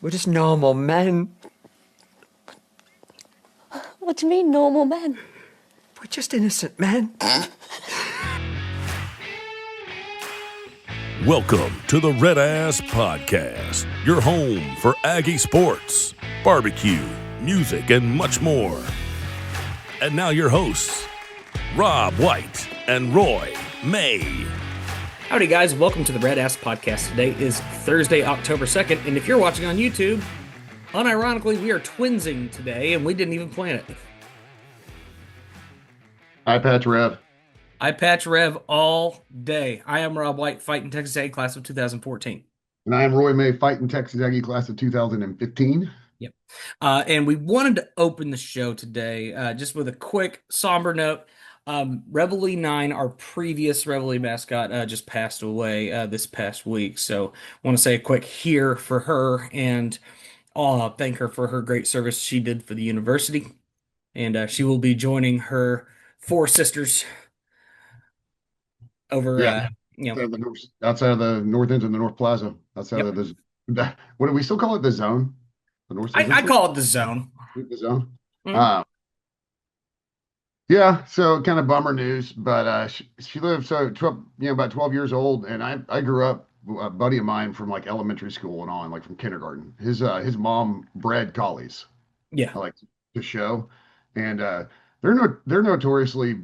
We're just normal men. What do you mean, normal men? We're just innocent men. Welcome to the RedAss Podcast, your home for Aggie sports, barbecue, music, and much more. And now your hosts, Rob White and Roy May. Howdy guys, welcome to the RedAss Podcast. Today is Thursday, October 2nd, and if you're watching on YouTube, unironically, we are twinsing today, and we didn't even plan it. Eye patch Rev. I patch Rev all day. I am Rob White, fighting Texas A class of 2014. And I am Roy May, fighting Texas Aggie class of 2015. Yep. And we wanted to open the show today just with a quick, somber note. Reveille 9, our previous Reveille mascot, just passed away this past week. So I want to say a quick here for her and thank her for her great service she did for the university. And she will be joining her four sisters over, outside of the north end of the North Plaza. Outside of what do we still call it? The zone? The north. I call it the zone. The zone. Mm-hmm. Yeah, so kind of bummer news, but she lived about 12 years old, and I grew up a buddy of mine from like elementary school and on, like from kindergarten. His mom bred collies. Yeah. I like to show, and they're notoriously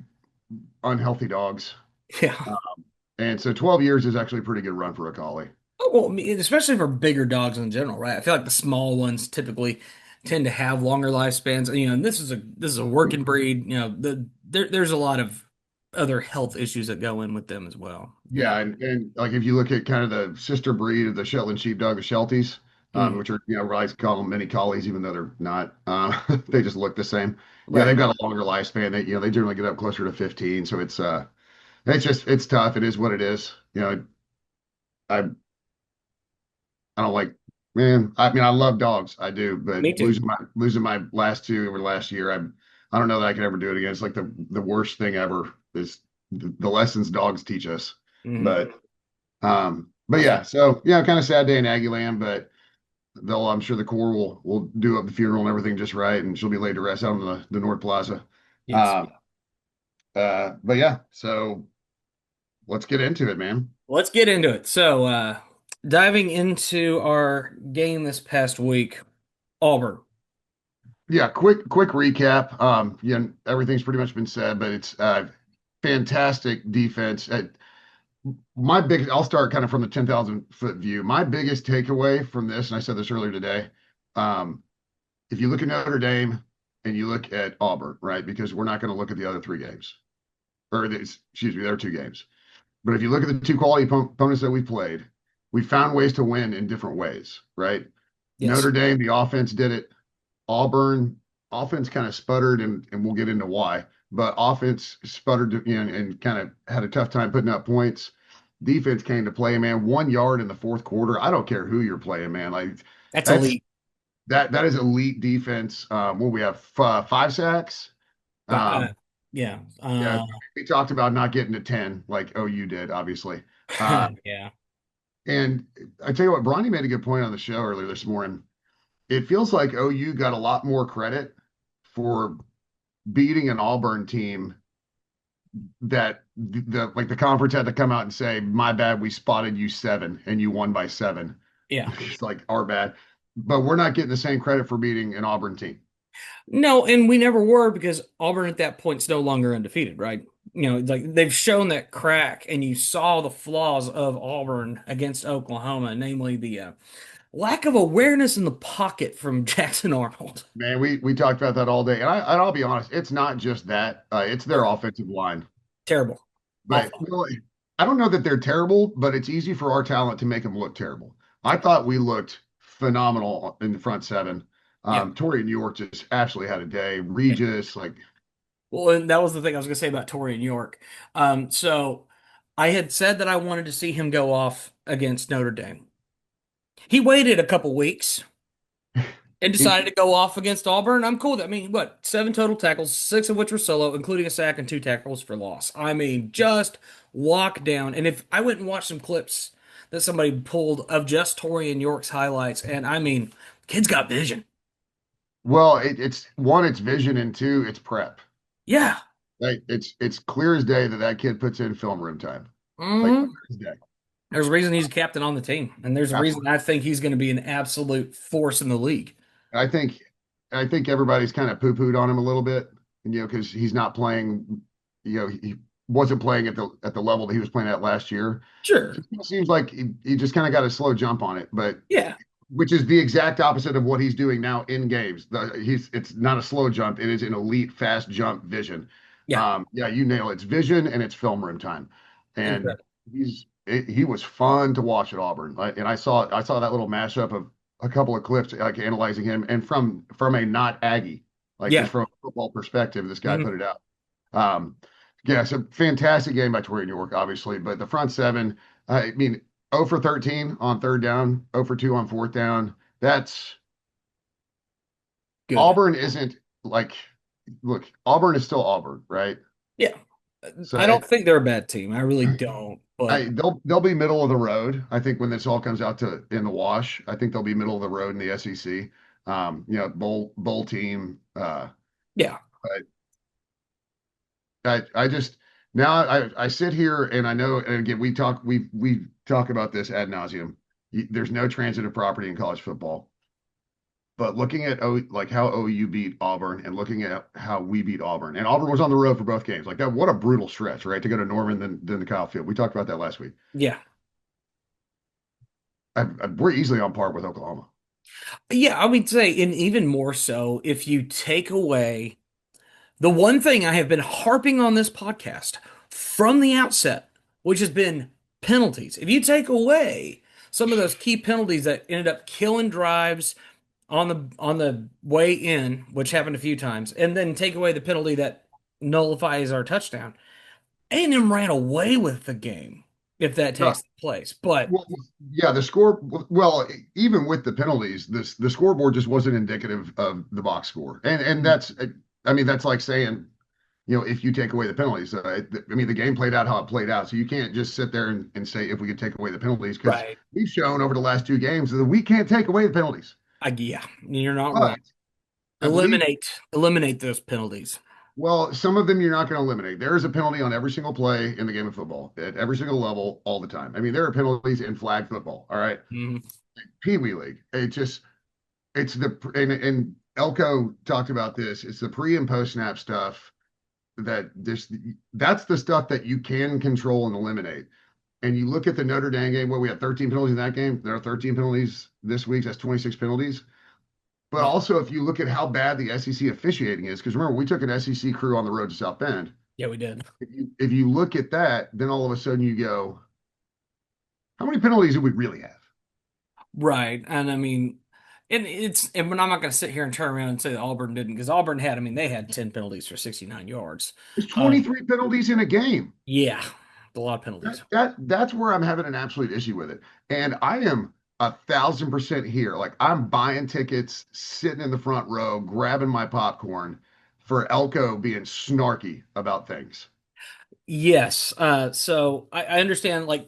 unhealthy dogs. Yeah. And so 12 years is actually a pretty good run for a collie. Oh, well, I mean, especially for bigger dogs in general, right? I feel like the small ones typically tend to have longer lifespans. And this is a working breed. There's a lot of other health issues that go in with them as well. Yeah, and like if you look at kind of the sister breed of the Shetland Sheepdog, the Shelties, which are I call them mini collies, even though they're not. They just look the same. Right. Yeah, they've got a longer lifespan. They generally get up closer to 15. So it's tough. It is what it is. I I don't like, man. I mean, I love dogs. I do, but Me too. losing my last two over last year, I don't know that I can ever do it again. It's like the worst thing ever is the lessons dogs teach us. Mhm. But yeah, so yeah, kind of sad day in Aggie land, but I'm sure the Corps will do up the funeral and everything just right, and she'll be laid to rest out on the North Plaza. Yes. But yeah, so let's get into it, man. Let's get into it. So, diving into our game this past week, Auburn. Yeah, quick recap. Everything's pretty much been said, but it's fantastic defense. I'll start kind of from the 10,000-foot view. My biggest takeaway from this, and I said this earlier today, if you look at Notre Dame and you look at Auburn, right? Because we're not going to look at the other three games, there are two games. But if you look at the two quality opponents that we played, we found ways to win in different ways, right? Yes. Notre Dame, the offense did it. Auburn, offense kind of sputtered, and we'll get into why. But offense sputtered and kind of had a tough time putting up points. Defense came to play, man. 1 yard in the fourth quarter. I don't care who you're playing, man. Like That's elite. That is elite defense. We have 5 sacks. Yeah. We talked about not getting to 10 like OU did, obviously. Yeah. And I tell you what, Bronny made a good point on the show earlier this morning. It feels like OU got a lot more credit for beating an Auburn team that the conference had to come out and say, my bad, we spotted you 7 and you won by 7. Yeah. It's like our bad. But we're not getting the same credit for beating an Auburn team. No, and we never were because Auburn at that point is no longer undefeated, right? Like they've shown that crack, and you saw the flaws of Auburn against Oklahoma, namely the lack of awareness in the pocket from Jackson Arnold. Man, we talked about that all day. And I'll be honest, it's not just that. It's their offensive line. Terrible. But I don't know that they're terrible, but it's easy for our talent to make them look terrible. I thought we looked phenomenal in the front 7. Torrey New York just absolutely had a day. Regis, Well, and that was the thing I was going to say about Torrey New York. So I had said that I wanted to see him go off against Notre Dame. He waited a couple weeks and decided to go off against Auburn. I'm cool with that. I mean, 7 total tackles, 6 of which were solo, including a sack and 2 tackles for loss. I mean, just locked down. And if I went and watched some clips that somebody pulled of just Torian York's highlights, and I mean, kid's got vision. Well, it's one, it's vision, and two, it's prep. Yeah. Like it's clear as day that that kid puts in film room time. Like Hmm. clear as day. There's a reason he's a captain on the team, and there's a reason Absolutely. I think he's going to be an absolute force in the league. I think I think everybody's kind of poo-pooed on him a little bit, because he's not playing, he wasn't playing at the level that he was playing at last year. Sure. It seems like he just kind of got a slow jump on it, but Yeah. which is the exact opposite of what he's doing now in games. It's not a slow jump, it is an elite fast jump vision. Yeah. Yeah, you nail it. It's vision and it's film room time. And Incredible. he was fun to watch at Auburn. And I saw that little mashup of a couple of clips like analyzing him, and from a not Aggie, like just Yeah. from a football perspective, this guy Mhm. put it out. Um, yeah, it's a fantastic game by Torian York, obviously, but the front seven, I mean, 0 for 13 on third down, 0 for 2 on fourth down. That's Good. Auburn isn't like, look, Auburn is still Auburn, right? Yeah. So I don't think they're a bad team. I really don't. But they'll be middle of the road. I think when this all comes out to in the wash, I think they'll be middle of the road in the SEC. Bowl team. yeah. I just now I sit here and I know, and again we talk about this ad nauseum. There's no transitive property in college football. But looking at like how OU beat Auburn and looking at how we beat Auburn, and Auburn was on the road for both games. Like that, what a brutal stretch, right? To go to Norman than the Kyle Field. We talked about that last week. Yeah. We're easily on par with Oklahoma. Yeah. I would say, and even more so, if you take away the one thing I have been harping on this podcast from the outset, which has been penalties. If you take away some of those key penalties that ended up killing drives on the way in, which happened a few times, and then take away the penalty that nullifies our touchdown, A&M ran away with the game if that No, takes place. But well, yeah, the score. Well, even with the penalties, the scoreboard just wasn't indicative of the box score, and that's. I mean, that's like saying, if you take away the penalties, I mean, the game played out how it played out. So you can't just sit there and say if we could take away the penalties, because right, we've shown over the last two games that we can't take away the penalties. yeah, you're not But wrong. at least, Eliminate those penalties. well, some of them you're not going to eliminate. There is a penalty on every single play in the game of football at every single level all the time. I mean, there are penalties in flag football. All right, Mhm. Pee Wee League. It's the and Elko talked about this. It's the pre and post snap stuff that's the stuff that you can control and eliminate. And you look at the Notre Dame game where we had 13 penalties in that game. There are 13 penalties this week. That's 26 penalties. But Yeah, also, if you look at how bad the SEC officiating is, because remember, we took an SEC crew on the road to South Bend. yeah, we did. If you look at that, then all of a sudden you go, how many penalties do we really have? Right, and I mean, and when I'm not going to sit here and turn around and say that Auburn didn't, because Auburn had, I mean, they had 10 penalties for 69 yards. There's Um, 23 penalties in a game. yeah, a lot of penalties. That's where I'm having an absolute issue with it. And I am 1,000% here. Like I'm buying tickets, sitting in the front row, grabbing my popcorn for Elko being snarky about things. Yes. So I understand. Like,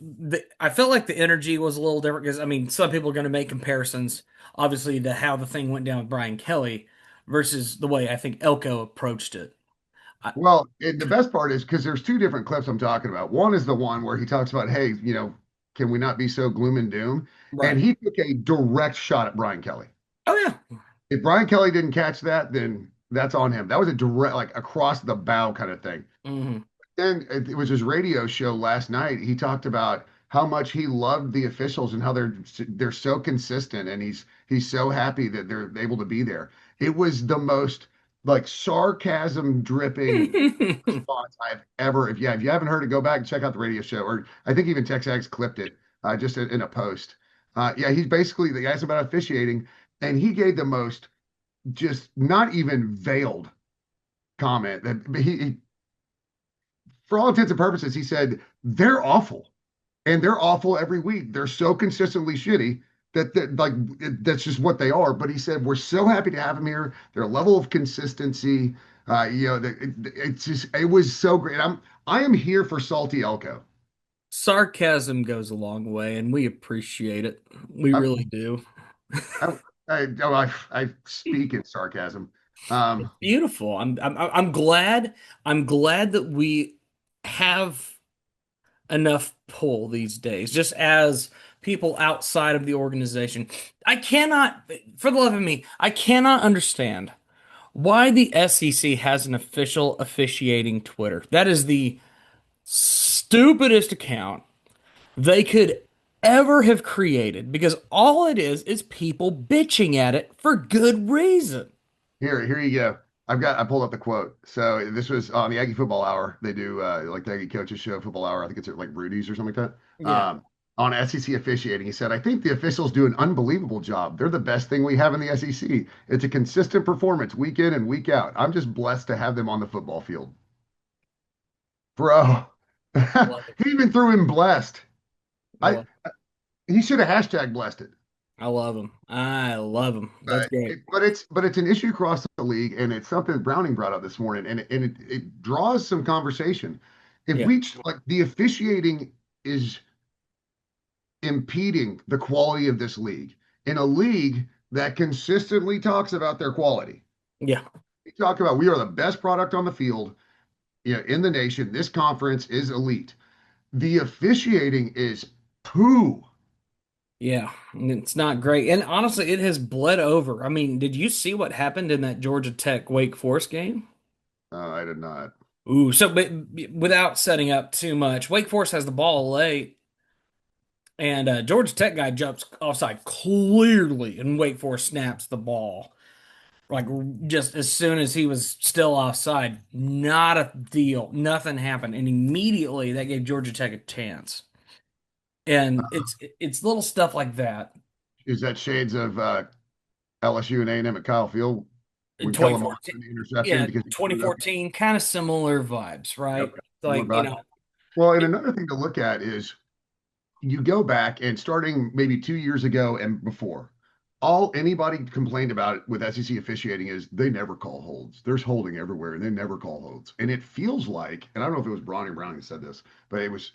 I felt like the energy was a little different because I mean, some people are going to make comparisons, obviously, to how the thing went down with Brian Kelly versus the way I think Elko approached it. I, Well, the best part is because there's two different clips I'm talking about. One is the one where he talks about, hey, can we not be so gloom and doom? And right. he took a direct shot at Brian Kelly. Oh yeah. If Brian Kelly didn't catch that, then that's on him. That was a direct, like across the bow kind of thing. Hmm. Then it was his radio show last night. He talked about how much he loved the officials and how they're so consistent, and he's so happy that they're able to be there. It was the most like sarcasm dripping response I've ever. If you haven't heard it, go back and check out the radio show, or I think even Texags clipped it just in a post. Yeah, he's basically the guys about officiating, and he gave the most just not even veiled comment that he for all intents and purposes, he said they're awful, and they're awful every week. They're so consistently shitty like that's just what they are. But he said we're so happy to have them here. Their level of consistency, it's just it was so great. I am here for Salty Elko. Sarcasm goes a long way, and we appreciate it. We I, really do. I, I speak in sarcasm. Um, Beautiful. I'm glad. I'm glad that we have enough pull these days, just as people outside of the organization. I cannot, for the love of me, I cannot understand why the SEC has an official officiating Twitter. That is the stupidest account they could ever have created because all it is people bitching at it for good reason. here you go. I pulled up the quote. So this was on the Aggie Football Hour. They do like the Aggie Coaches Show Football Hour. I think it's at like Rudy's or something like that. Yeah. On SEC officiating, he said, "I think the officials do an unbelievable job. They're the best thing we have in the SEC. It's a consistent performance week in and week out. I'm just blessed to have them on the football field." Bro, I love it. he even threw in blessed. I I love, He should have hashtag blessed it. I love him. I love him. That's great. But it's an issue across the league, and it's something Browning brought up this morning, and it draws some conversation. If Yeah. we like the officiating is impeding the quality of this league in a league that consistently talks about their quality. Yeah. We talk about we are the best product on the field, in the nation. This conference is elite. The officiating is poo. Yeah. It's not great. And honestly, it has bled over. I mean, did you see what happened in that Georgia Tech Wake Forest game? I did not. Ooh, so but without setting up too much, Wake Forest has the ball late, and Georgia Tech guy jumps offside clearly, and Wake Forest snaps the ball. Like just as soon as he was still offside, not a deal, nothing happened, and immediately that gave Georgia Tech a chance. And it's little stuff like that. Is that shades of LSU and A&M at Kyle Field In when Kellen Moore 2014, threw the interception yeah, because he screwed up? 2014, kind of similar vibes, right? Okay. Similar Like, you back. know, Well, and it, another thing to look at is you go back and starting maybe 2 years ago and before, all anybody complained about it with SEC officiating is they never call holds. There's holding everywhere and they never call holds. And it feels like, and I don't know if it was Bronny Brown who said this, but it was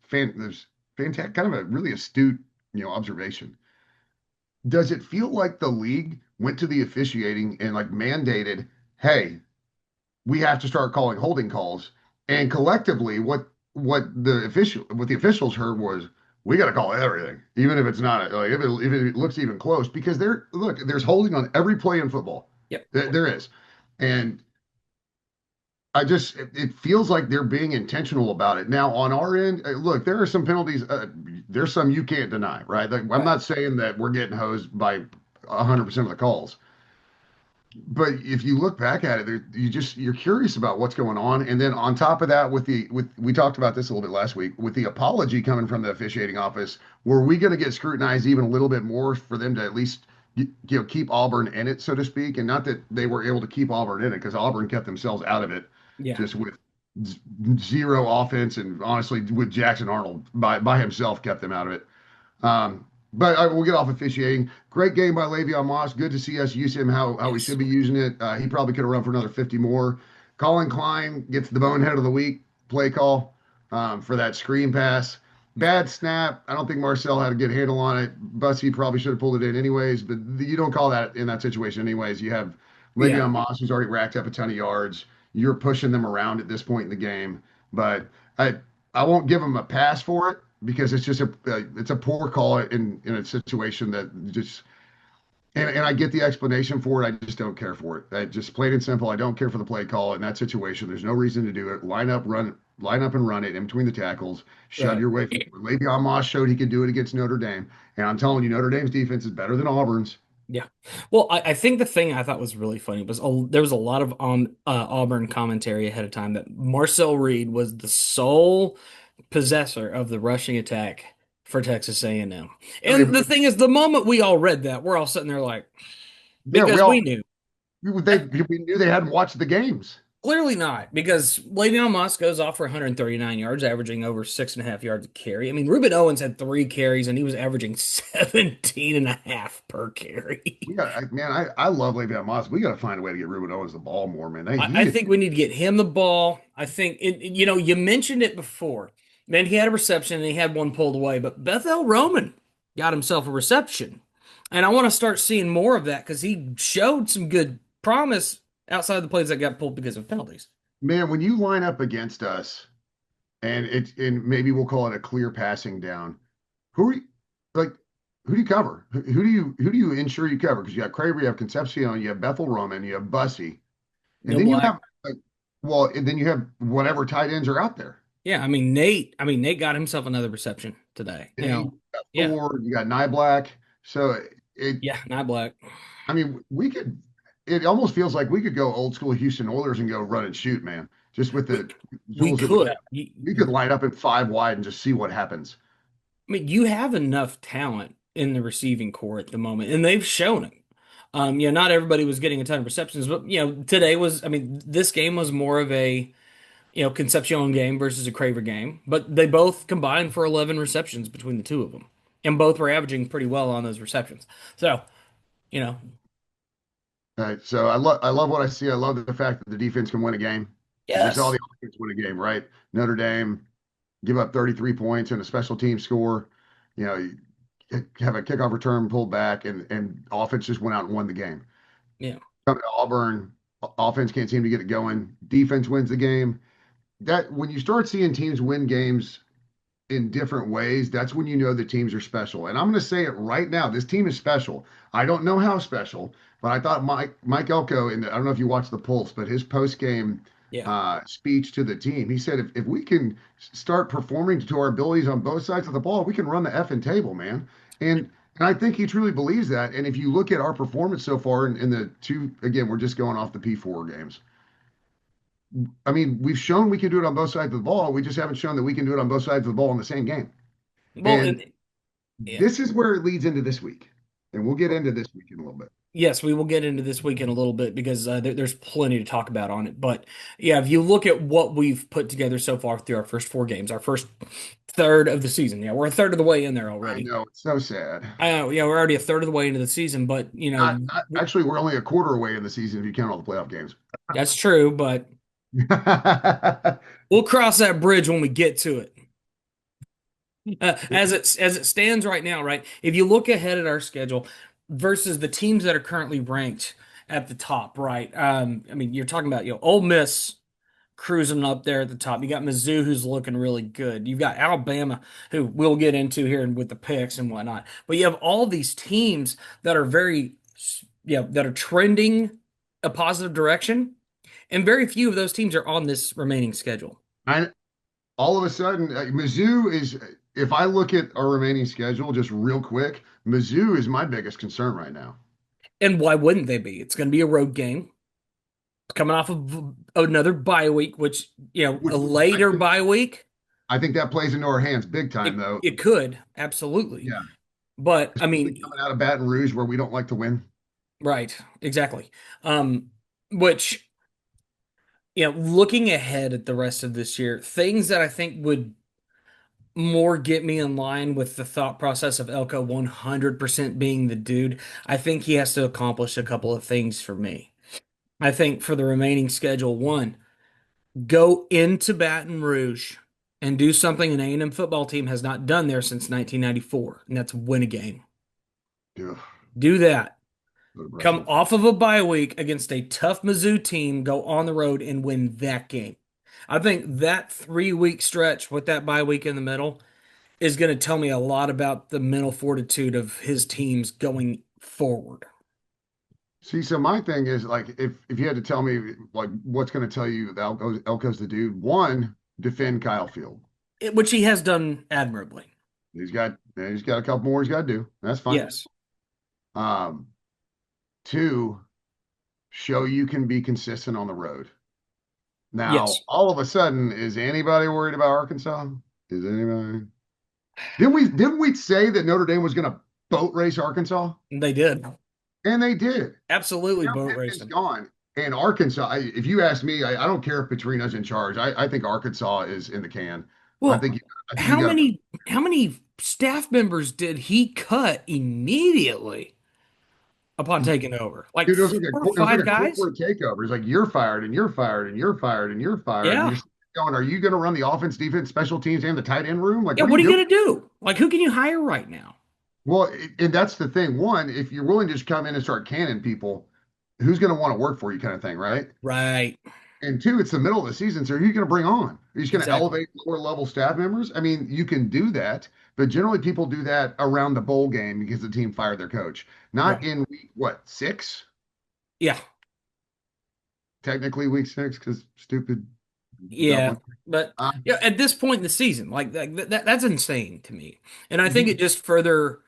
fantastic, kind of a really astute, observation. Does it feel like the league went to the officiating and like mandated, hey, we have to start calling holding calls. And collectively, what the officials heard was we got to call everything, even if it's not like if it looks even close, because there's holding on every play in football. yep, There is, and it feels like they're being intentional about it. Now on our end, look, there are some penalties. There's some you can't deny, right? Like, I'm right, not saying that we're getting hosed by 100% of the calls. But if you look back at it, you're curious about what's going on, and then on top of that, with we talked about this a little bit last week with the apology coming from the officiating office, were we going to get scrutinized even a little bit more for them to at least keep Auburn in it, so to speak, and not that they were able to keep Auburn in it because Auburn kept themselves out of it, yeah, just with zero offense and honestly with Jackson Arnold by himself kept them out of it. But we'll get off officiating. Great game by Le'Veon Moss. Good to see us use him how we yes, should be using it. He probably could have run for another 50 more. Colin Klein gets the bonehead of the week play call for that screen pass. Bad snap. I don't think Marcel had a good handle on it. Bussy probably should have pulled it in anyways, but you don't call that in that situation anyways. You have yeah, Le'Veon Moss who's already racked up a ton of yards. You're pushing them around at this point in the game. But I won't give him a pass for it because it's a poor call in a situation that just and I get the explanation for it. I just don't care for it. I just plain and simple. I don't care for the play call in that situation. There's no reason to do it. Line up and run it in between the tackles. Shove right. your way forward. Le'Veon Moss showed he could do it against Notre Dame, and I'm telling you, Notre Dame's defense is better than Auburn's. Yeah. Well, I think the thing I thought was really funny was there was a lot of Auburn commentary ahead of time that Marcel Reed was the sole possessor of the rushing attack for Texas A&M. And M. I mean, And the thing is, the moment we all read that, we're all sitting there like, yeah, because we knew. we knew they hadn't watched the games. Clearly not, because Le'Veon Moss goes off for 139 yards, averaging over 6.5 yards a carry. I mean, Ruben Owens had 3 carries, and he was averaging 17 and a half per carry. I love Le'Veon Moss. We got to find a way to get Ruben Owens the ball more, man. I think we need to get him the ball. I think, you mentioned it before. Man, he had a reception and he had one pulled away, but Bethel Roman got himself a reception. And I want to start seeing more of that because he showed some good promise outside the plays that got pulled because of penalties. Man, when you line up against us and maybe we'll call it a clear passing down, who are you, like who do you cover? Who do you ensure you cover? Because you got Craver, you have Concepcion, you have Bethel Roman, you have Bussy, and No then you black. have like well, and then you have whatever tight ends are out there. Yeah, I mean Nate. I mean Nate got himself another reception today. And you got Yeah, Thor, you got Nyblack. So it yeah, not black. I mean, we could. It almost feels like we could go old school Houston Oilers and go run and shoot, man. Just with We, the we tools that we could. have, we could line up in five wide and just see what happens. I mean, you have enough talent in the receiving core at the moment, and they've shown it. Not everybody was getting a ton of receptions, but today was. I mean, this game was more of a Concepcion game versus a Craver game, but they both combined for 11 receptions between the two of them, and both were averaging pretty well on those receptions. So, you know, So I love what I see. I love the fact that the defense can win a game because we saw yes, the offense win a game, right? Notre Dame give up 33 points and a special team score. You know, you have a kickoff return pulled back, and offense just went out and won the game. yeah. Come to Auburn, offense can't seem to get it going. Defense wins the game. That when you start seeing teams win games in different ways, that's when you know the teams are special. And I'm going to say it right now. This team is special. I don't know how special, but I thought Mike Elko, I don't know if you watched the Pulse, but his post game Yeah. speech to the team, he said, if we can start performing to our abilities on both sides of the ball, we can run the effing table, man. And I think he truly believes that. And if you look at our performance so far in the two, again, we're just going off the P4 games. I mean, we've shown we can do it on both sides of the ball. We just haven't shown that we can do it on both sides of the ball in the same game. Well, And yeah. this is where it leads into this week. And we'll get into this week in a little bit. Yes, we will get into this week in a little bit because there's plenty to talk about on it. But yeah, if you look at what we've put together so far through our first four games, our first third of the season, yeah, we're a third of the way in there I already. know, it's so sad. Yeah, we're already a third of the way into the season, but Actually, we're only a quarter away in the season if you count all the playoff games. that's true. But we'll cross that bridge when we get to it. As it stands right now, right? If you look ahead at our schedule versus the teams that are currently ranked at the top, right? I mean, you're talking about Ole Miss cruising up there at the top. You got Mizzou who's looking really good. You've got Alabama who we'll get into here with the picks and whatnot. But you have all these teams that are that are trending a positive direction, and very few of those teams are on this remaining schedule. I, all of a sudden, Mizzou is, if I look at our remaining schedule just real quick, Mizzou is my biggest concern right now. And why wouldn't they be? It's going to be a road game coming off of another bye week, which, Which a later bye week. I think that plays into our hands big time, It, though. it could, absolutely. Yeah. But I Especially mean, coming out of Baton Rouge where we don't like to win. right, exactly. Which, looking ahead at the rest of this year, things that I think would more get me in line with the thought process of Elko 100% being the dude. I think he has to accomplish a couple of things for me. I think for the remaining schedule, one, go into Baton Rouge and do something an A&M football team has not done there since 1994, and that's win a game. Ugh, Do that. so Come aggressive. off of a bye week against a tough Mizzou team, go on the road and win that game. I think that 3 week stretch with that bye week in the middle is going to tell me a lot about the mental fortitude of his teams going forward. See, so my thing is like if you had to tell me like what's going to tell you that Elko's the dude, one, defend Kyle Field. Which he has done admirably. He's got a couple more he's got to do. That's fine. Yes. Um, two, show you can be consistent on the road. Now, Yes. all of a sudden, is anybody worried about Arkansas? Is anybody? Didn't we say that Notre Dame was going to boat race Arkansas? They did. And they did. Absolutely Now boat Pittman's racing. gone. And Arkansas, if you ask me, I don't care if Petrina's in charge. I think Arkansas is in the can. I Well, think I think you how got many staff members did he cut immediately upon taking over? Like dude. four or It was like five a guys? corporate takeover. It's like you're fired and you're fired and you're fired and you're fired and Yeah. you're going, are you going to run the offense, defense, special teams, and the tight end room? Like, Yeah, what are what you are you doing? gonna do? Like, who can you hire right now? Well, and that's the thing. One, if you're willing to just come in and start canning people, who's going to want to work for you, kind of thing, right? Right. And two, it's the middle of the season, so who are you going to bring on? Are you just going to Exactly. elevate lower level staff members? I mean, you can do that, but generally people do that around the bowl game because the team fired their coach, not Right. in week, what, 6? Yeah. Technically week 6 because stupid Yeah. Dublin. But Uh, yeah, at this point in the season, that's insane to me. And I think the, it just further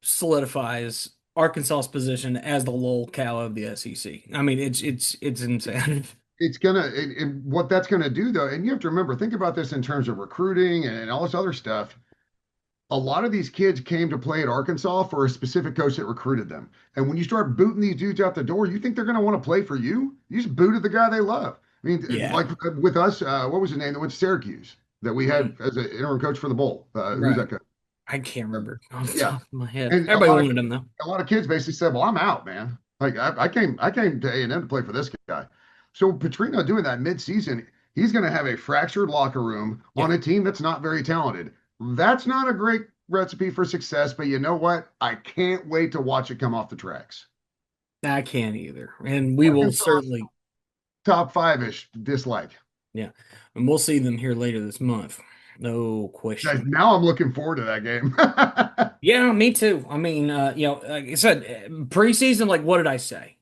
solidifies Arkansas's position as the lolcow of the SEC. I mean, it's insane. it's gonna what that's gonna do though, and you have to remember, think about this in terms of recruiting and all this other stuff. A lot of these kids came to play at Arkansas for a specific coach that recruited them. And when you start booting these dudes out the door, you think they're going to want to play for you? You just booted the guy they love. I mean, Yeah. like with us, what was his name that went to Syracuse that we had Mm, as an interim coach for the bowl? Who's right. that coach? I can't remember off the Yeah, top of my head. and Everybody wanted him though. a lot of kids basically said, "Well, I'm out, man. Like I came to A&M to play for this guy." So Petrino doing that mid-season, he's going to have a fractured locker room Yeah. on a team that's not very talented. That's not a great recipe for success, but you know what? I can't wait to watch it come off the tracks. I can't either. And we will Arkansas certainly, top five-ish dislike. yeah. And we'll see them here later this month. No Guys, question. now I'm looking forward to that game. Yeah, me too. I mean, like I said, preseason, like what did I say?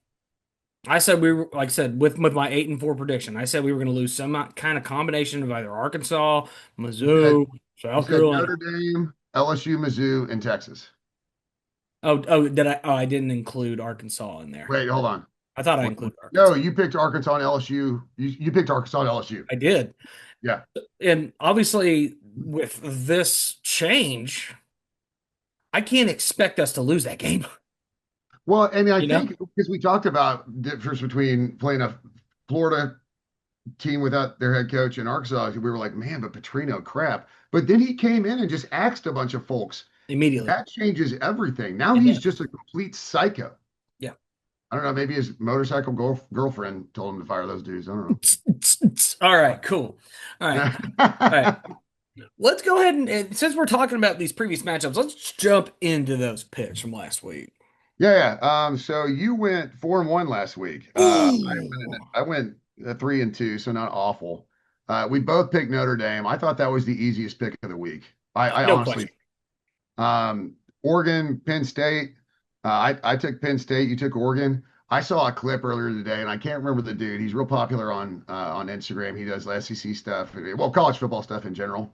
I said we were, like I said, with my 8-4 prediction, I said we were going to lose some kind of combination of either Arkansas, You said Mizzou, you South said Carolina. Notre Dame, LSU, Mizzou, and Texas. Oh, did I? Oh, I didn't include Arkansas in there. Wait, hold on. I thought I included No, Arkansas. you picked Arkansas and LSU. You picked Arkansas and LSU. I did. Yeah. And obviously, with this change, I can't expect us to lose that game. Well, and I You know? think because we talked about the difference between playing a Florida team without their head coach in Arkansas, we were like, man, but Petrino, crap. But then he came in and just axed a bunch of folks. Immediately. That changes everything. Now It he's does. just a complete psycho. Yeah. I don't know. Maybe his motorcycle girlfriend told him to fire those dudes. I don't All right, cool. All right. All right. know. Let's go ahead and since we're talking about these previous matchups, let's jump into those picks from last week. Yeah, yeah. So you went 4-1 last week. Ooh. I went 3-2, so not awful. We both picked Notre Dame. I thought that was the easiest pick of the week. I No honestly, question. Oregon, Penn State. I took Penn State. You took Oregon. I saw a clip earlier today, and I can't remember the dude. He's real popular on Instagram. He does SEC stuff, well, college football stuff in general.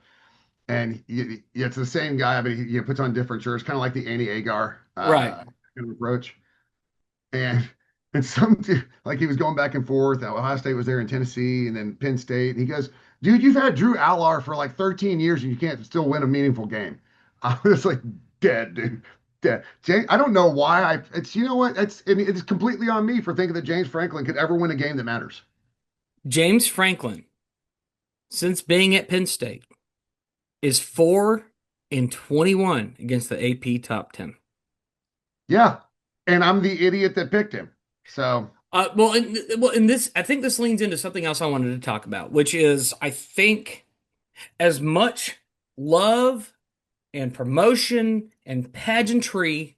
And it's the same guy, but he puts on different shirts, kind of like the Andy Agar Right. kind of approach. And some dude, like he was going back and forth. Ohio State was there in Tennessee, and then Penn State. And he goes, "Dude, you've had Drew Allar for like 13 years, and you can't still win a meaningful game." I was like, "Dead, dude, dead." I don't know why. It's you know what? It's completely on me for thinking that James Franklin could ever win a game that matters. James Franklin, since being at Penn State, is 4-21 against the AP top 10. Yeah, and I'm the idiot that picked him. So In this, I think this leans into something else I wanted to talk about, which is I think as much love and promotion and pageantry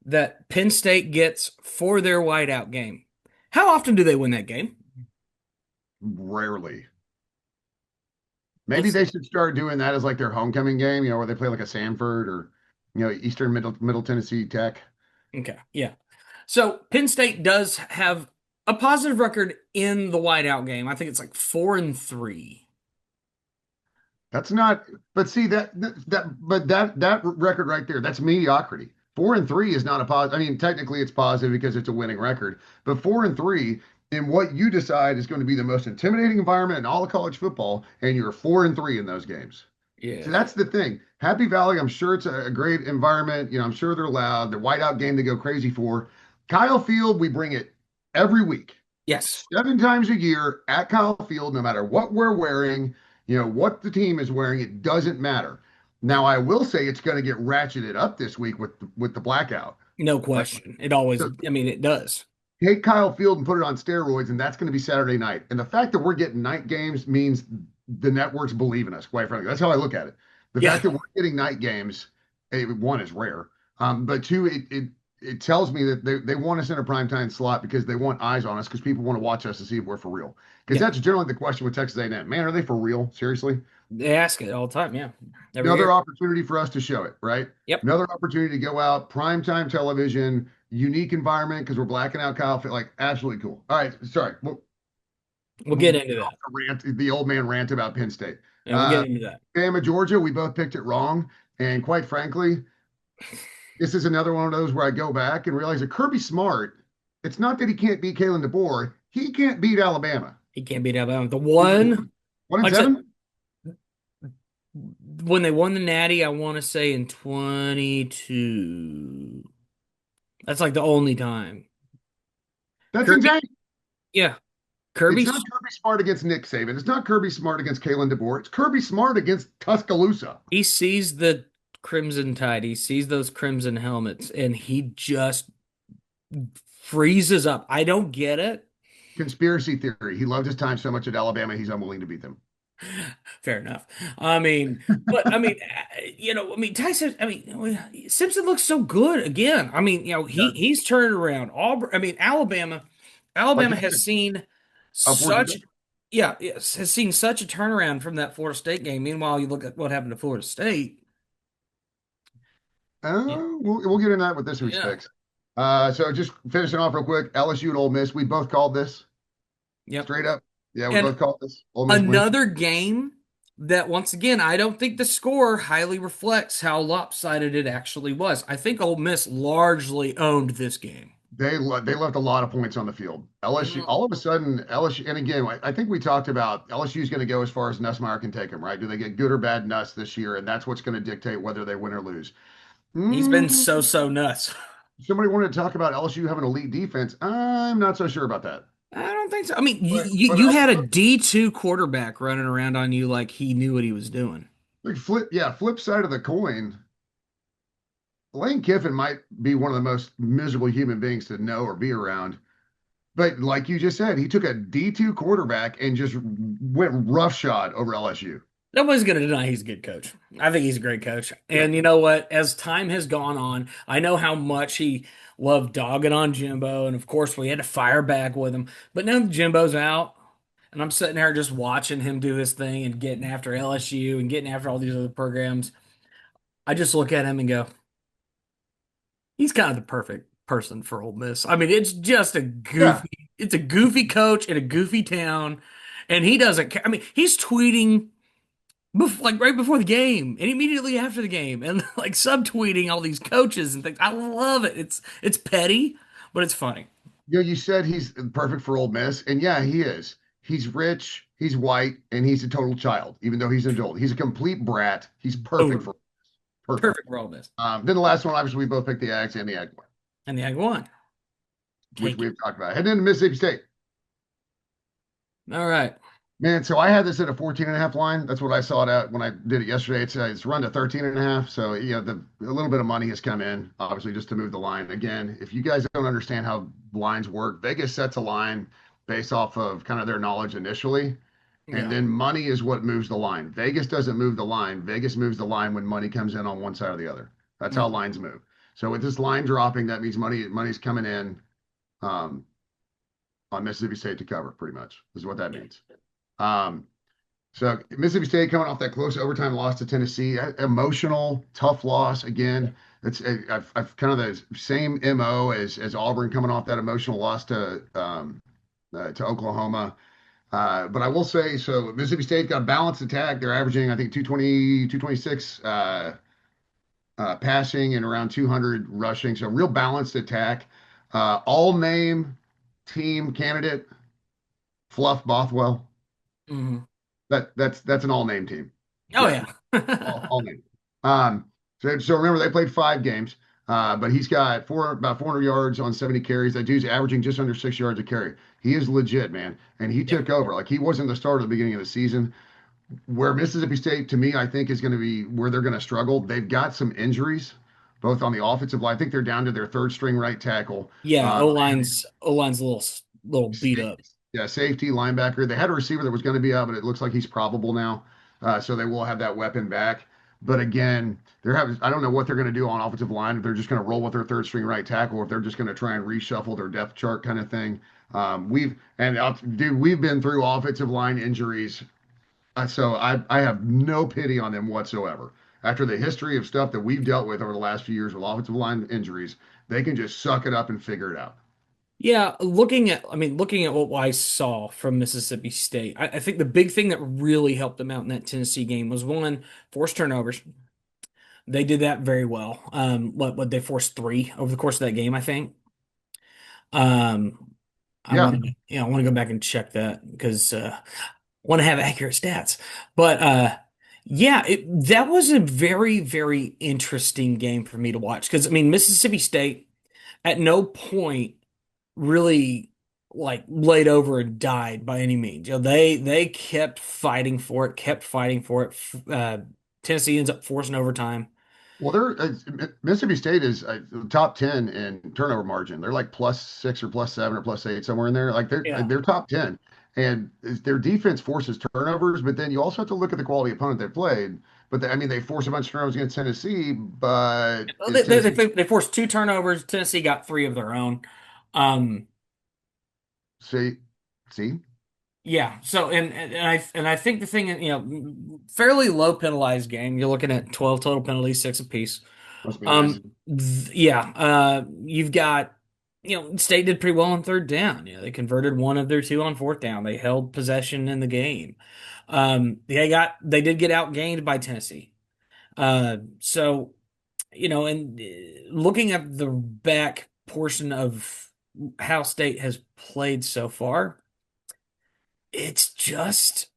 that Penn State gets for their whiteout game. How often do they win that game? rarely. Maybe Let's they see. should start doing that as like their homecoming game, where they play like a Sanford or Eastern Middle Tennessee Tech. Okay, yeah. So Penn State does have a positive record in the whiteout game. I think it's like 4-3. That's not, but see that record right there, that's mediocrity. 4-3 is not a positive. I mean, technically it's positive because it's a winning record, but 4-3 in what you decide is going to be the most intimidating environment in all of college football, and you're 4-3 in those games. So Yeah. that's the thing. Happy Valley, I'm sure it's a great environment. I'm sure they're loud. The whiteout game they go crazy for. Kyle Field, we bring it every week, Yes. 7 times a year at Kyle Field, no matter what we're wearing, what the team is wearing, it doesn't matter. Now, I will say it's going to get ratcheted up this week with the blackout. No Like, question. It always, so I mean, it does. take Kyle Field and put it on steroids, and that's going to be Saturday night. And the fact that we're getting night games means the networks believe in us, quite frankly. That's how I look at it. The Yeah. fact that we're getting night games, one is rare, but two, it tells me that they want us in a primetime slot because they want eyes on us because people want to watch us to see if we're for real. Because Yeah. that's generally the question with Texas A&M. Man, are they for real? Seriously? They ask it all the time. Yeah. Every Another year. opportunity for us to show it, right? Yep. Another opportunity to go out, primetime television, unique environment because we're blacking out Kyle. Like, absolutely cool. All right, sorry. We'll get into that. The old man rant about Penn State. Yeah, we'll get into that. Bama, Georgia, we both picked it wrong. And quite frankly, this is another one of those where I go back and realize that Kirby Smart, it's not that he can't beat Kalen DeBoer, he can't beat Alabama. He can't beat Alabama. The one, 1-7? When they won the Natty, I want to say in 22. That's like the only time. That's Kirby, insane. yeah. It's Kirby, not Kirby Smart against Nick Saban. It's not Kirby Smart against Kalen DeBoer. It's Kirby Smart against Tuscaloosa. he sees the Crimson Tide. He sees those crimson helmets, and he just freezes up. I don't get it. Conspiracy theory. He loved his time so much at Alabama, he's unwilling to beat them. Fair enough. I mean, but I mean, Tyson. I mean, Simpson looks so good again. I mean, he's turned around. Auburn. I mean, Alabama. Like Has seen upward. such, yes, has seen such a turnaround from that Florida State game. Meanwhile, you look at what happened to Florida State. Yeah. We'll get into that with this week's Yeah. picks. So just finishing off real quick, LSU and Ole Miss. We both called this Yep. straight up. Yeah, we And both called this. Ole Miss wins. another game that, once again, I don't think the score highly reflects how lopsided it actually was. I think Ole Miss largely owned this game. They left a lot of points on the field. LSU, Mhm. all of a sudden, LSU, and again, I think we talked about LSU is going to go as far as Nussmeier can take them, right? Do they get good or bad Nuss this year? And that's what's going to dictate whether they win or lose. He's been so nuts. Somebody wanted to talk about LSU having elite defense. I'm not so sure about that. I don't think so. I mean, But you had a D2 quarterback running around on you like he knew what he was doing. like flip side of the coin. Lane Kiffin might be one of the most miserable human beings to know or be around. But like you just said, he took a D2 quarterback and just went roughshod over LSU. Nobody's going to deny he's a good coach. I think he's a great coach. And you know what? As time has gone on, I know how much he loved dogging on Jimbo. And of course, we had to fire back with him. But now Jimbo's out, and I'm sitting there just watching him do his thing and getting after LSU and getting after all these other programs. I just look at him and go, he's kind of the perfect person for Ole Miss. I mean, it's just Yeah. it's a goofy coach in a goofy town, and he doesn't care. I mean, he's tweeting like right before the game and immediately after the game, and like subtweeting all these coaches and things. I love it. It's petty, but it's funny. You said he's perfect for Ole Miss, and yeah, he is. He's rich, he's white, and he's a total child, even though he's an adult. He's a complete brat. He's perfect Boom. for perfect. Perfect for Ole Miss. Then the last one, obviously, we both picked the Ags and the Ag one, And the Ag won. which Take we've it. talked about. Heading into Mississippi State. All right. Man, so I had this at a 14.5 line. That's what I saw it at when I did it yesterday. It's run to 13.5. So, a little bit of money has come in, obviously, just to move the line. Again, if you guys don't understand how lines work, Vegas sets a line based off of kind of their knowledge initially. Yeah. And then money is what moves the line. Vegas doesn't move the line. Vegas moves the line when money comes in on one side or the other. That's how lines move. So with this line dropping, that means money's coming in on Mississippi State to cover, pretty much, is what that means. So Mississippi State coming off that close overtime loss to Tennessee, emotional, tough loss. Again, I've kind of the same MO as Auburn coming off that emotional loss to Oklahoma. But I will say, so Mississippi State got a balanced attack. They're averaging, I think, 220, 226 passing and around 200 rushing. So real balanced attack. All name team candidate, Fluff Bothwell. Mhm. That's an all name team. Oh yeah. all name. So remember they played 5 games, but he's got about 400 yards on 70 carries. That dude's averaging just under 6 yards a carry. He is legit, man, and he took over. Like he wasn't the starter at the beginning of the season. Where Mississippi State, to me, I think is going to be where they're going to struggle. They've got some injuries both on the offensive line. I think they're down to their third string right tackle. Yeah, Um, O line's a little beat up. yeah, safety, linebacker. They had a receiver that was going to be out, but it looks like he's probable now. So they will have that weapon back. But again, I don't know what they're going to do on offensive line. If they're just going to roll with their third string right tackle, or if they're just going to try and reshuffle their depth chart kind of thing. We've been through offensive line injuries, so I have no pity on them whatsoever. After the history of stuff that we've dealt with over the last few years with offensive line injuries, they can just suck it up and figure it out. Yeah, looking at what I saw from Mississippi State, I think the big thing that really helped them out in that Tennessee game was one, forced turnovers. They did that very well. What they forced three over the course of that game, I think. Um, Yeah. I want to go back and check that because want to have accurate stats. But yeah, that was a very, very interesting game for me to watch because I mean Mississippi State at no point really like laid over and died by any means. They kept fighting for it, kept fighting for it. Tennessee ends up forcing overtime. Well, Mississippi State is top 10 in turnover margin. They're like +6 or +7 or +8 somewhere in there. Like Yeah. they're top 10, and their defense forces turnovers. But then you also have to look at the quality opponent they played. But I mean, they forced a bunch of turnovers against Tennessee. But Well, is Tennessee they forced two turnovers. Tennessee got three of their own. Um, see see yeah. So and I think the thing fairly low penalized game. You're looking at 12 total penalties, six apiece. must be nice. Yeah. You've got State did pretty well on third down. They converted one of their two on fourth down. They held possession in the game. They did get outgained by Tennessee. So and looking at the back portion of how State has played so far, it's just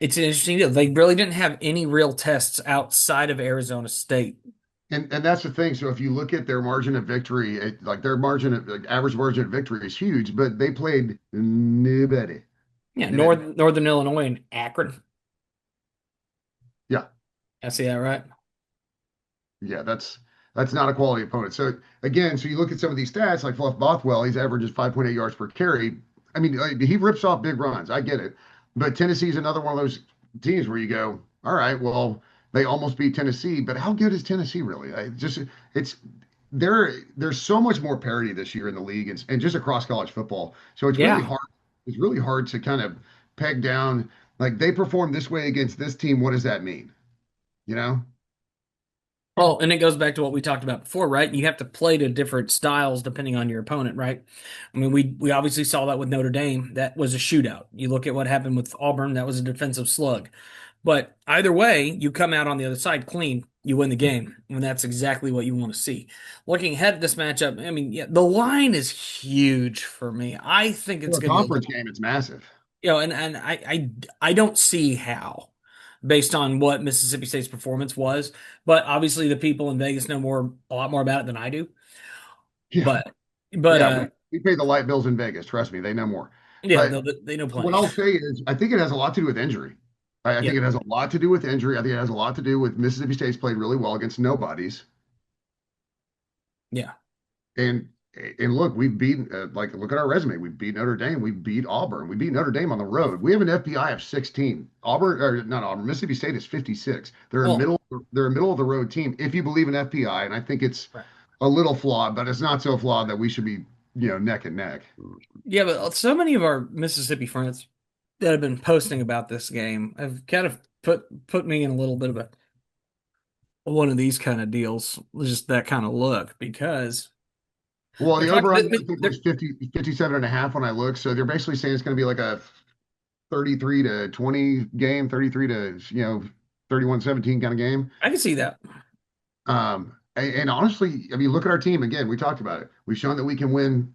it's an interesting deal. They really didn't have any real tests outside of Arizona State. And that's the thing. So if you look at their margin of victory, like their like average margin of victory is huge, but they played nobody. Yeah, And it, Northern Illinois and Akron. yeah, I see that right. Yeah, that's not a quality opponent. So again, so you look at some of these stats, like Fluff Bothwell, he's averages 5.8 yards per carry. I mean, he rips off big runs. I get it, but Tennessee's another one of those teams where you go, all right, well, they almost beat Tennessee, but how good is Tennessee really? It's there's so much more parity this year in the league and just across college football. So it's really Yeah. hard. It's really hard to kind of peg down like they perform this way against this team. What does that mean? You know? Oh, and it goes back to what we talked about before, right? You have to play to different styles depending on your opponent, right? I mean, we obviously saw that with Notre Dame. That was a shootout. You look at what happened with Auburn, that was a defensive slug. But either way, you come out on the other side clean, you win the game, and that's exactly what you want to see. Looking ahead at this matchup, I mean, yeah, the line is huge for me. I think it's For a going to be conference game, it's massive. and I don't see how, based on what Mississippi State's performance was. But obviously, the people in Vegas know a lot more about it than I do. Yeah. But but Yeah, we pay the light bills in Vegas. Trust me, they know more. yeah, But they know what plenty. I'll say is, I think it has a lot to do with injury. I Yeah, think it has a lot to do with injury. I think it has a lot to do with Mississippi State's played really well against nobodies. yeah, And and look, we've beaten like look at our resume. We beat Notre Dame. We beat Auburn. We beat Notre Dame on the road. We have an FBI of 16. Auburn or not Auburn. Mississippi State is 56. well, They're a middle of the road team if you believe in FBI. And I think it's right. a little flawed, but it's not so flawed that we should be neck and neck. Yeah, but so many of our Mississippi friends that have been posting about this game have kind of put me in a little bit of a one of these kind of deals, just that kind of look because Well, they're the talking. over under I think was 57 and a half when I looked. So they're basically saying it's going to be like a 33 to 20 game, 33 to 31-17 kind of game. I can see that. And honestly, I mean, look at our team again. We talked about it. We've shown that we can win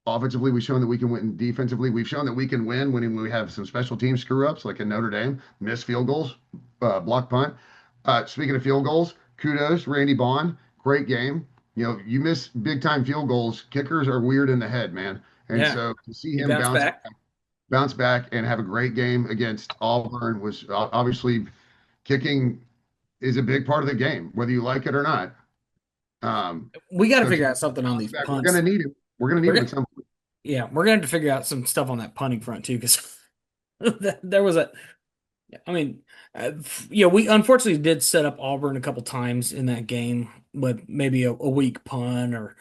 offensively. We've shown that we can win defensively. We've shown that we can win when we have some special team screw ups, like in Notre Dame, missed field goals, block punt. Speaking of field goals, kudos, Randy Bond, great game. You miss big time field goals. Kickers are weird in the head, man. And Yeah, so to see he him bounced back. bounce back and have a great game against Auburn was obviously kicking is a big part of the game, whether you like it or not. We got to So figure out something on these we're going to punts. need him. We're going to We're need him gonna, at some point. yeah, we're gonna have to figure out some stuff on that punting front too, because there was a. I mean, we unfortunately did set up Auburn a couple times in that game with maybe a weak punt or,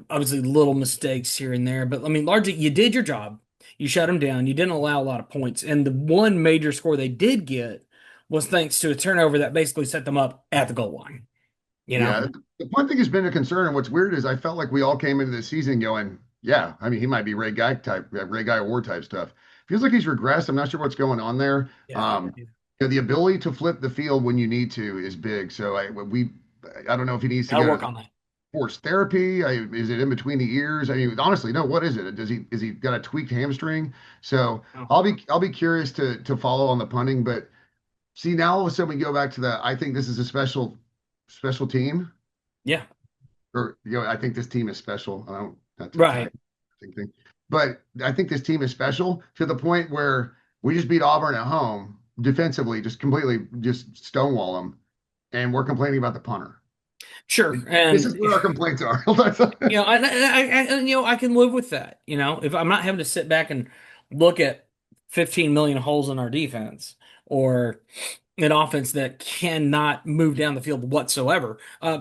obviously little mistakes here and there. But I mean, largely you did your job. You shut them down. You didn't allow a lot of points. And the one major score they did get was thanks to a turnover that basically set them up at the goal line. You know? Yeah, the one thing has been a concern, and what's weird is I felt like we all came into the season going, yeah, I mean, he might be Ray Guy type, Ray Guy Award type stuff. Feels like he's regressed. I'm not sure what's going on there. Yeah. The ability to flip the field when you need to is big. So I don't know if he needs to Gotta go work to on that. force therapy. Is it in between the ears? I mean, honestly, no. What is it? Is he got a tweaked hamstring? So Oh, I'll be curious to follow on the punting. But see, now all of a sudden we go back to I think this is a special team. yeah. Or I think this team is special. I don't not to tie Right. thing, but I think this team is special to the point where we just beat Auburn at home defensively, just completely just stonewall them, and we're complaining about the punter. Sure. This And is what our complaints are. I can live with that. If I'm not having to sit back and look at 15 million holes in our defense or an offense that cannot move down the field whatsoever.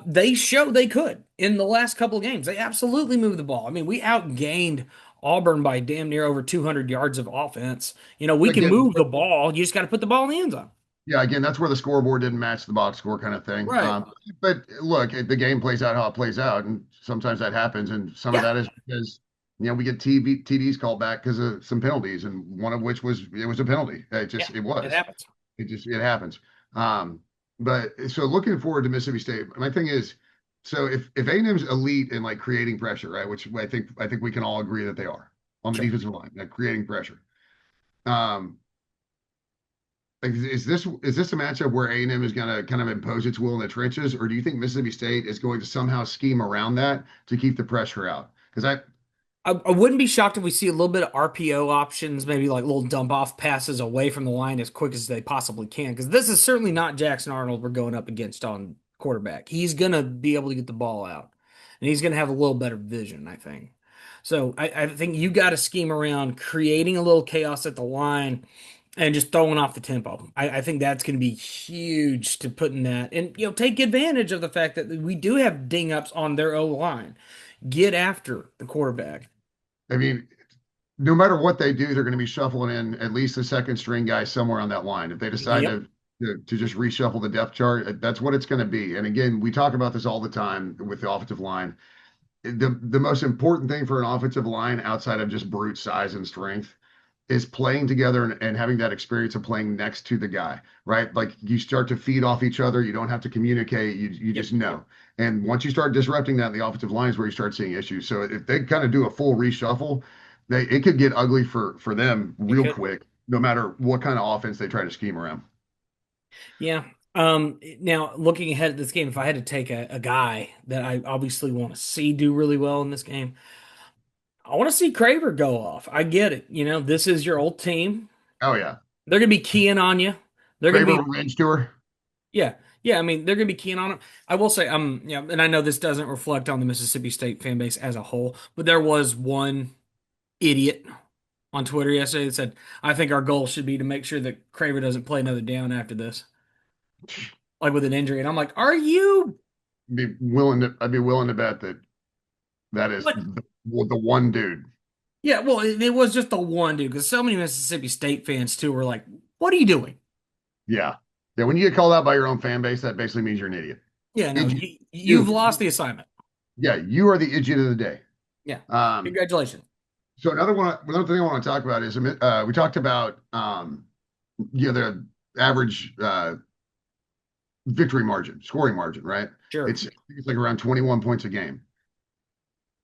They show they could in the last couple of games. They absolutely moved the ball. I mean, we outgained Auburn by damn near over 200 yards of offense. We can Again, move the ball. You just got to put the ball in the end zone. yeah, again, that's where the scoreboard didn't match the box score kind of thing. Right. But look, the game plays out how it plays out, and sometimes that happens, and some of Yeah. that is because we get TDs called back because of some penalties, and one of which was a penalty. Yeah. It was. It happens. It happens. But so looking forward to Mississippi State. My thing is, so if A&M's elite in like creating pressure, right? Which I think we can all agree that they are on the Sure. defensive line, like creating pressure. Um, like is this a matchup where A&M is going to kind of impose its will in the trenches, or do you think Mississippi State is going to somehow scheme around that to keep the pressure out? Because I wouldn't be shocked if we see a little bit of RPO options, maybe like little dump off passes away from the line as quick as they possibly can. Because this is certainly not Jackson Arnold we're going up against on quarterback. He's going to be able to get the ball out, and he's going to have a little better vision, I think. So I think you got to scheme around creating a little chaos at the line and just throwing off the tempo. I think that's going to be huge to put in that, and take advantage of the fact that we do have ding ups on their O line. Get after the quarterback. I mean, no matter what they do, they're going to be shuffling in at least a second string guy somewhere on that line. If they decide Yep. to just reshuffle the depth chart, that's what it's going to be. And again, we talk about this all the time with the offensive line. The most important thing for an offensive line outside of just brute size and strength is playing together and having that experience of playing next to the guy, right? Like you start to feed off each other. You don't have to communicate. You just know. And once you start disrupting that in the offensive line is where you start seeing issues. So if they kind of do a full reshuffle, it could get ugly for them real quick, no matter what kind of offense they try to scheme around. Yeah. Now looking ahead at this game, if I had to take a guy that I obviously want to see do really well in this game, I want to see Craver go off. I get it. This is your old team. Oh yeah. They're going to be keying on you. They're going to Craver be revenge tour. Yeah. Yeah, I mean, they're going to be keying on it. I will say, and I know this doesn't reflect on the Mississippi State fan base as a whole, but there was one idiot on Twitter yesterday that said, I think our goal should be to make sure that Craver doesn't play another down after this, like with an injury. And I'm like, are you? I'd be willing to bet that is What? the one dude. Yeah, well, it was just the one dude because so many Mississippi State fans too were like, what are you doing? Yeah. Yeah. When you get called out by your own fan base, that basically means you're an idiot. Yeah, no, Idiot. you've lost the assignment. Yeah. You are the idiot of the day. Yeah. So Congratulations. another thing I want to talk about is we talked about the average victory margin, scoring margin, right? Sure. It's like around 21 points a game.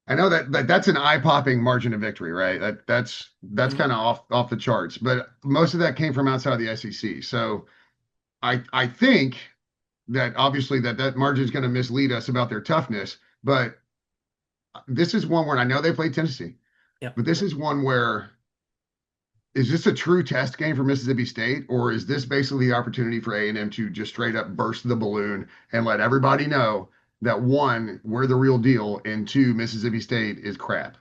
I know that's an eye-popping margin of victory, right? That's kind of off the charts, but most of that came from outside of the SEC. So I think that obviously that margin is going to mislead us about their toughness, but this is one where I know they played Tennessee, Yep. but this is one where is this a true test game for Mississippi State, or is this basically the opportunity for A&M to just straight up burst the balloon and let everybody know that one, we're the real deal, and two, Mississippi State is crap?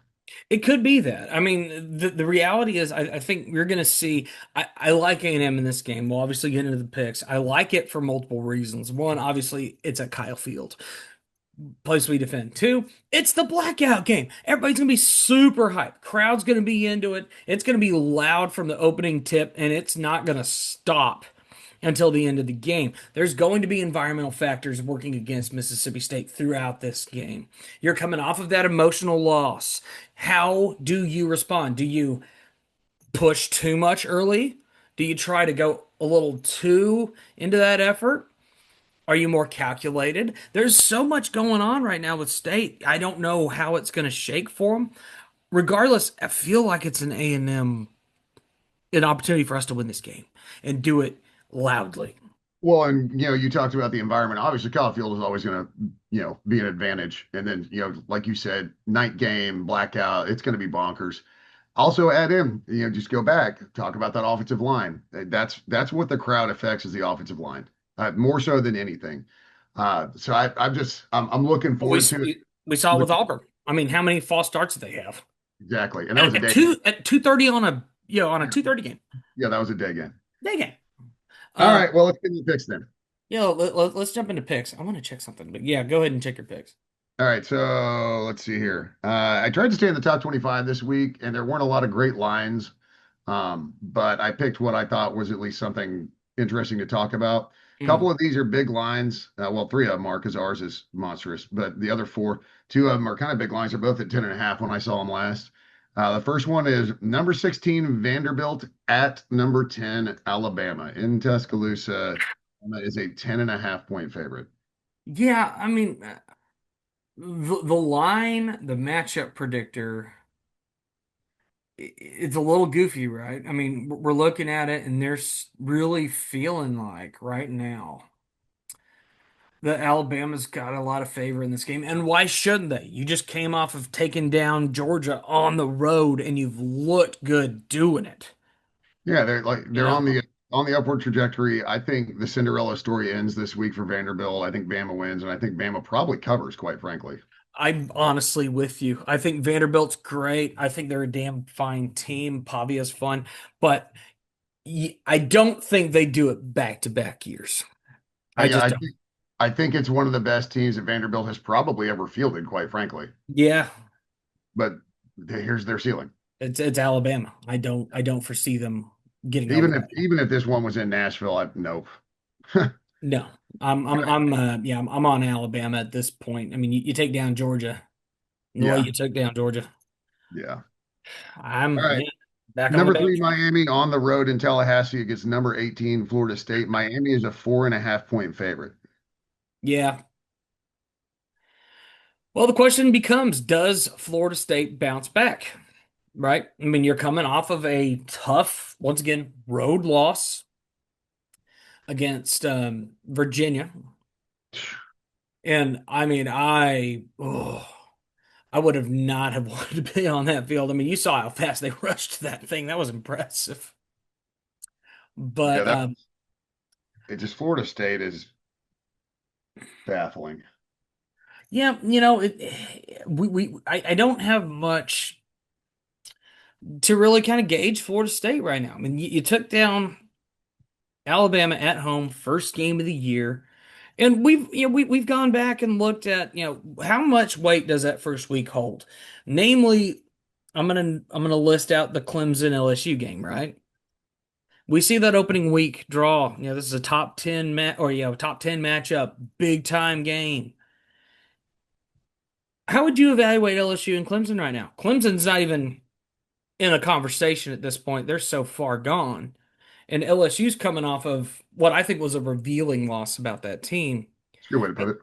It could be that. I mean, the reality is, I think you're going to see. I like A&M in this game. We'll obviously get into the picks. I like it for multiple reasons. One, obviously, it's at Kyle Field, place we defend. Two, it's the blackout game. Everybody's going to be super hyped. Crowd's going to be into it. It's going to be loud from the opening tip, and it's not going to stop until the end of the game. There's going to be environmental factors working against Mississippi State throughout this game. You're coming off of that emotional loss. How do you respond? Do you push too much early? Do you try to go a little too into that effort? Are you more calculated? There's so much going on right now with State. I don't know how it's going to shake for them. Regardless, I feel like it's an A&M, an opportunity for us to win this game and do it loudly. Well, and you talked about the environment. Obviously, Kyle Field is always going to, be an advantage. And then, like you said, night game, blackout, it's going to be bonkers. Also add in, just go back, talk about that offensive line. That's what the crowd affects is the offensive line, more so than anything. So I'm looking We forward to it. we saw it with Auburn. I mean, how many false starts did they have? Exactly. And that was a day. At 2:30 on a on a 2:30 game. Yeah, that was a day game. Day game. All right. Well, let's get into the picks then. Let's jump into picks. I want to check something, but yeah, go ahead and check your picks. All right, so let's see here. I tried to stay in the top 25 this week, and there weren't a lot of great lines, but I picked what I thought was at least something interesting to talk about. A couple of these are big lines. Well, three of them are because ours is monstrous, but the other four, two of them are kind of big lines. They're both at 10.5 when I saw them last. The first one is number 16 Vanderbilt at number 10 Alabama in Tuscaloosa. Is a 10.5 point favorite. Yeah, I mean, the line, the matchup predictor, it's a little goofy, right? I mean, we're looking at it, and they're really feeling like right now that Alabama's got a lot of favor in this game. And why shouldn't they? You just came off of taking down Georgia on the road, and you've looked good doing it. Yeah, they're know? on the upward trajectory. I think the Cinderella story ends this week for Vanderbilt. I think Bama wins, and I think Bama probably covers, quite frankly. I'm honestly with you. I think Vanderbilt's great. I think they're a damn fine team. Pavia's fun, but I don't think they do it back to back years. I I, just I don't. think I think it's one of the best teams that Vanderbilt has probably ever fielded, quite frankly. Yeah, But here's their ceiling. it's Alabama. I don't foresee them getting over that. Even if this one was in Nashville, nope. No, I'm on Alabama at this point. I mean, you take down Georgia the way Yeah, you took down Georgia. yeah. All I'm right. back on the Number three, bench. Miami on the road in Tallahassee against number 18, Florida State. Miami is a 4.5 point favorite. Yeah. Well, the question becomes, does Florida State bounce back? Right? I mean, you're coming off of a tough, once again, road loss against Virginia. And I mean, I would have not have wanted to be on that field. I mean, you saw how fast they rushed that thing. That was impressive. Yeah, But it just Florida State is baffling. yeah, I don't have much to really kind of gauge Florida State right now. I mean, you took down Alabama at home, first game of the year. And we've gone back and looked at, how much weight does that first week hold? Namely, I'm gonna list out the Clemson LSU game, right? We see that opening week draw. This is a top 10 top 10 matchup, big time game. How would you evaluate LSU and Clemson right now? Clemson's not even in a conversation at this point. They're so far gone. And LSU's coming off of what I think was a revealing loss about that team. It's a good way to put it.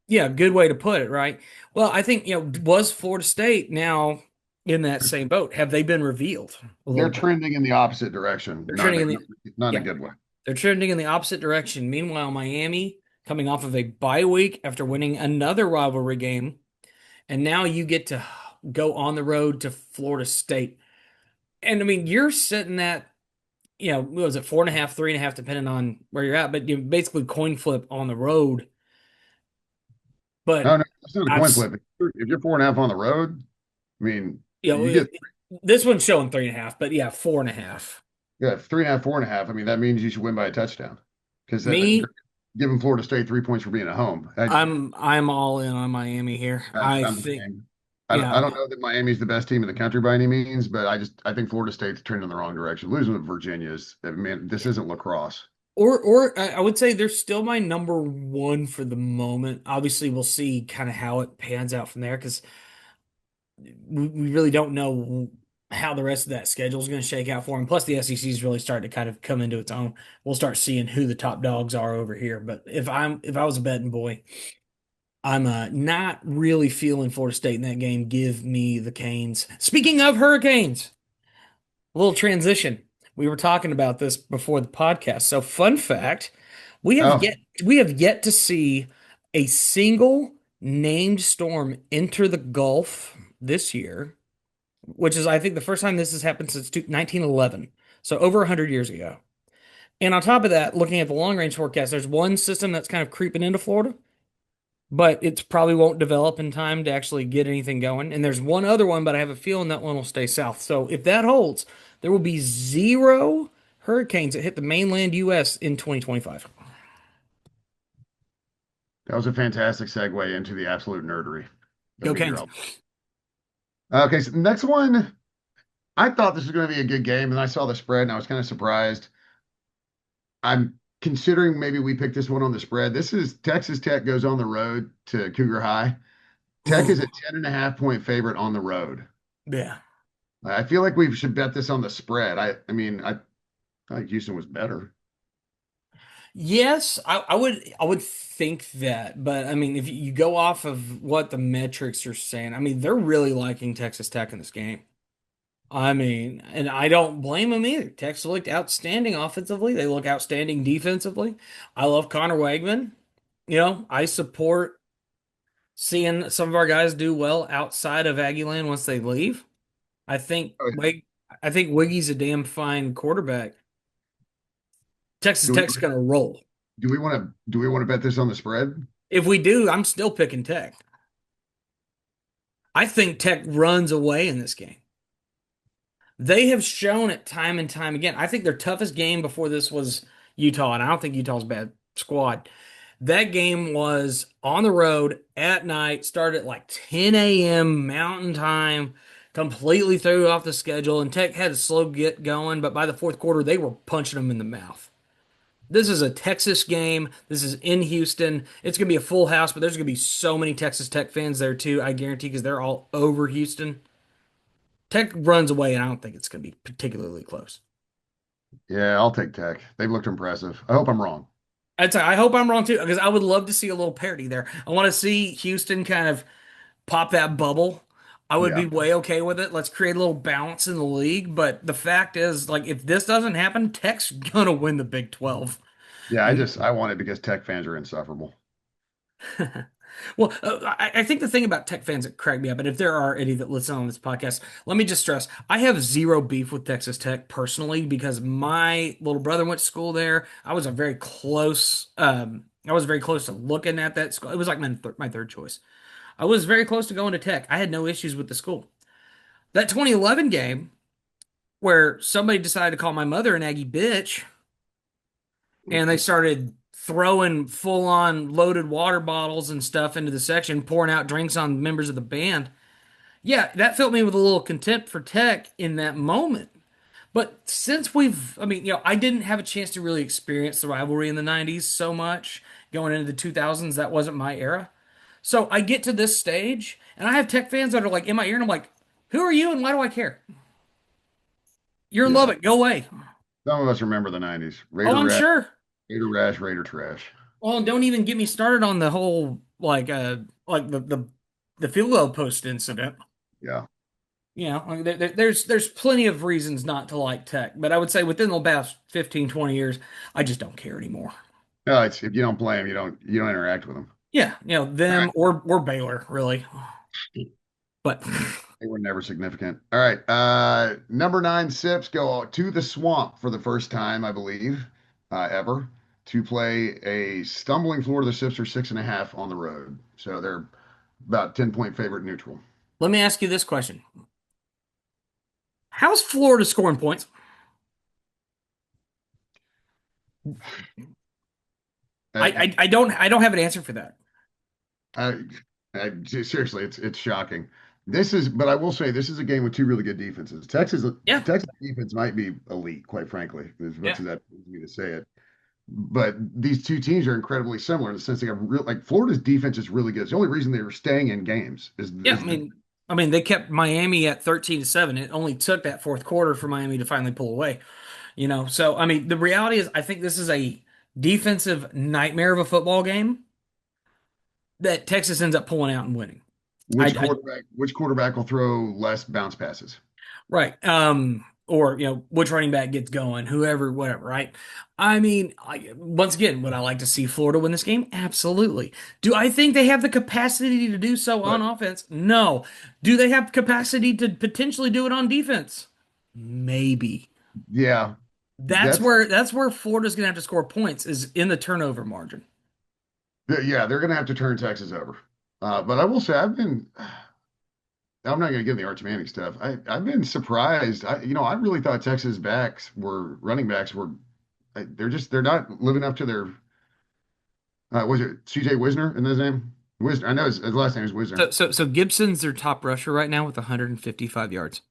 Yeah, good way to put it, right? Well, I think, was Florida State now in that same boat? Have they been revealed a They're little bit? trending in the opposite direction. They're Not trending in in not in yeah, a good way. they're trending in the opposite direction. Meanwhile, Miami coming off of a bye week after winning another rivalry game, and now you get to go on the road to Florida State. And I mean, you're sitting at, what was it, 4.5, 3.5, depending on where you're at, but you basically coin flip on the road. No, But no, it's not a I've, coin flip. If you're 4.5 on the road, I mean, you know, you it, get this one's showing 3.5, but yeah, 4.5. yeah 3.5, 4.5. I mean, that means you should win by a touchdown because they're Me, giving Florida State 3 points for being at home. I'm all in on Miami here. I I'm the think, same. I yeah, don't know that Miami's the best team in the country by any means, but I think Florida State's trending in the wrong direction. Losing to Virginia is, I mean, this isn't lacrosse. or I would say they're still my number one for the moment. Obviously, we'll see kind of how it pans out from there because we really don't know how the rest of that schedule is going to shake out for them. Plus, the SEC is really starting to kind of come into its own. We'll start seeing who the top dogs are over here. But if I was a betting boy, I'm not really feeling Florida State in that game. Give me the Canes. Speaking of hurricanes, a little transition. We were talking about this before the podcast. So, fun fact: we have Oh, yet we have yet to see a single named storm enter the Gulf this year, which is, I think, the first time this has happened since 1911. So over 100 years ago. And on top of that, looking at the long range forecast, there's one system that's kind of creeping into Florida, but it probably won't develop in time to actually get anything going. And there's one other one, but I have a feeling that one will stay south. So if that holds, there will be zero hurricanes that hit the mainland U.S. in 2025. that was a fantastic segue into the absolute nerdery that Go we do. Canes. Okay, so the next one, I thought this was going to be a good game, and I saw the spread, and I was kind of surprised. I'm considering maybe we pick this one on the spread. This is Texas Tech goes on the road to Cougar High. Tech is a Ooh, 10.5 point favorite on the road. yeah. I feel like we should bet this on the spread. I mean, I thought Houston was better. Yes, I would think that, but I mean, if you go off of what the metrics are saying, I mean, they're really liking Texas Tech in this game. I mean, and I don't blame them either. Texas looked outstanding offensively. They look outstanding defensively. I love Connor Wegman. I support seeing some of our guys do well outside of Aggieland once they leave. I think Oh, yeah. Wig, I think Wiggy's a damn fine quarterback. Texas Do we Tech's gonna roll. do we want to bet this on the spread? If we do, I'm still picking Tech. I think Tech runs away in this game. They have shown it time and time again. I think their toughest game before this was Utah, and I don't think Utah's a bad squad. That game was on the road at night, started at like 10 a.m. Mountain Time, completely threw off the schedule, and Tech had a slow get going, but by the fourth quarter, they were punching them in the mouth. This is a Texas game. This is in Houston. It's going to be a full house, but there's going to be so many Texas Tech fans there too, I guarantee, because they're all over Houston. Tech runs away, and I don't think it's going to be particularly close. Yeah, I'll take Tech. They've looked impressive. I hope I'm wrong. I hope I'm wrong too, because I would love to see a little parity there. I want to see Houston kind of pop that bubble. I would Yeah. be way okay with it. Let's create a little balance in the league. But the fact is, like, if this doesn't happen, Tech's gonna win the Big 12. Yeah, I want it because Tech fans are insufferable. Well, I think the thing about Tech fans that crack me up, and if there are any that listen on this podcast, let me just stress, I have zero beef with Texas Tech personally because my little brother went to school there. I was very close to looking at that school. It was like my third choice. I was very close to going to Tech. I had no issues with the school. That 2011 game where somebody decided to call my mother an Aggie bitch, and they started throwing full on loaded water bottles and stuff into the section, pouring out drinks on members of the band. Yeah, that filled me with a little contempt for Tech in that moment. But since I mean, I didn't have a chance to really experience the rivalry in the 90s so much. Going into the 2000s, that wasn't my era. So I get to this stage, and I have Tech fans that are like in my ear, and I'm like, who are you and why do I care? You're in Yeah. Lubbock, go away. Some of us remember the 90s. Oh, I'm sure. Raider Rash, Raider Trash. Well, and don't even get me started on the whole like the field goal post incident. Yeah. Like there's plenty of reasons not to like Tech, but I would say within the past 15, 20 years, I just don't care anymore. No, it's if you don't play them, you don't interact with them. Yeah, All right. them or Baylor, really. But They were never significant. All right. Number nine Sips go to the swamp for the first time, I believe, ever, to play a stumbling Florida. The Sips are 6.5 on the road. So they're about 10-point favorite neutral. Let me ask you this question. How's Florida scoring points? I don't have an answer for that. I, seriously, it's shocking. But I will say this is a game with two really good defenses. Yeah. Texas defense might be elite, quite frankly, as Yeah. much as that pains me to say it. But these two teams are incredibly similar in the sense they have real like Florida's defense is really good. It's the only reason they were staying in games Yeah, is I mean, they kept Miami at 13-7. It only took that fourth quarter for Miami to finally pull away. So I mean, the reality is, I think this is a defensive nightmare of a football game that Texas ends up pulling out and winning. I which quarterback will throw less bounce passes. Right. Or which running back gets going, whoever, whatever. Right. I mean, once again, would I like to see Florida win this game? Absolutely. Do I think they have the capacity to do so on But offense? No. Do they have capacity to potentially do it on defense? Maybe. yeah, That's that's where Florida's gonna have to score points is in the turnover margin. yeah, they're gonna have to turn Texas over. But I will say I'm not gonna get in the Arch Manning stuff. I've been surprised. I really thought Texas running backs were they're not living up to their was it CJ Wisner in his name? Wisner. I know his last name is Wisner. So Gibson's their top rusher right now with 155 yards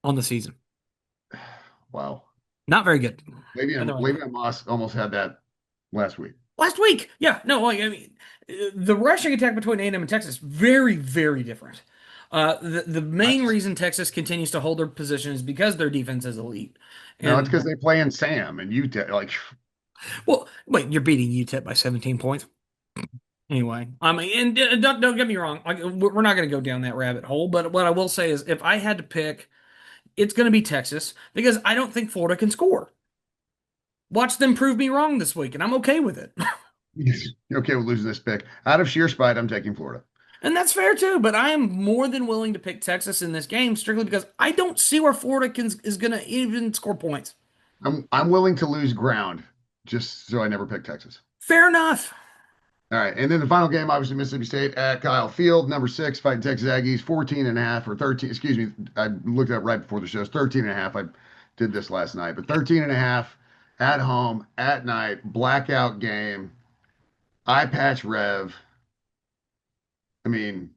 on the season. Wow. Not very good. Le'Veon Moss almost had that last week. Last week, yeah, no, I mean, the rushing attack between A&M and Texas very, very different. The main reason Texas continues to hold their position is because their defense is elite. No, it's And because they play in Sam and UTEP. Like, well, wait, you're beating UTEP by 17 points. Anyway, I mean, and don't get me wrong, like, we're not going to go down that rabbit hole. But what I will say is, if I had to pick, it's going to be Texas because I don't think Florida can score. Watch them prove me wrong this week, and I'm okay with it. you're okay with losing this pick. Out of sheer spite, I'm taking Florida. And that's fair too, but I am more than willing to pick Texas in this game strictly because I don't see where is going to even score points. I'm willing to lose ground just so I never pick Texas. Fair enough. All right. And then the final game, obviously, Mississippi State at Kyle Field, number 6, fighting Texas Aggies, 14.5 or 13. Excuse me. I looked up right before the show. It's 13.5. I did this last night, but 13.5 at home, at night, blackout game, eye patch rev. I mean,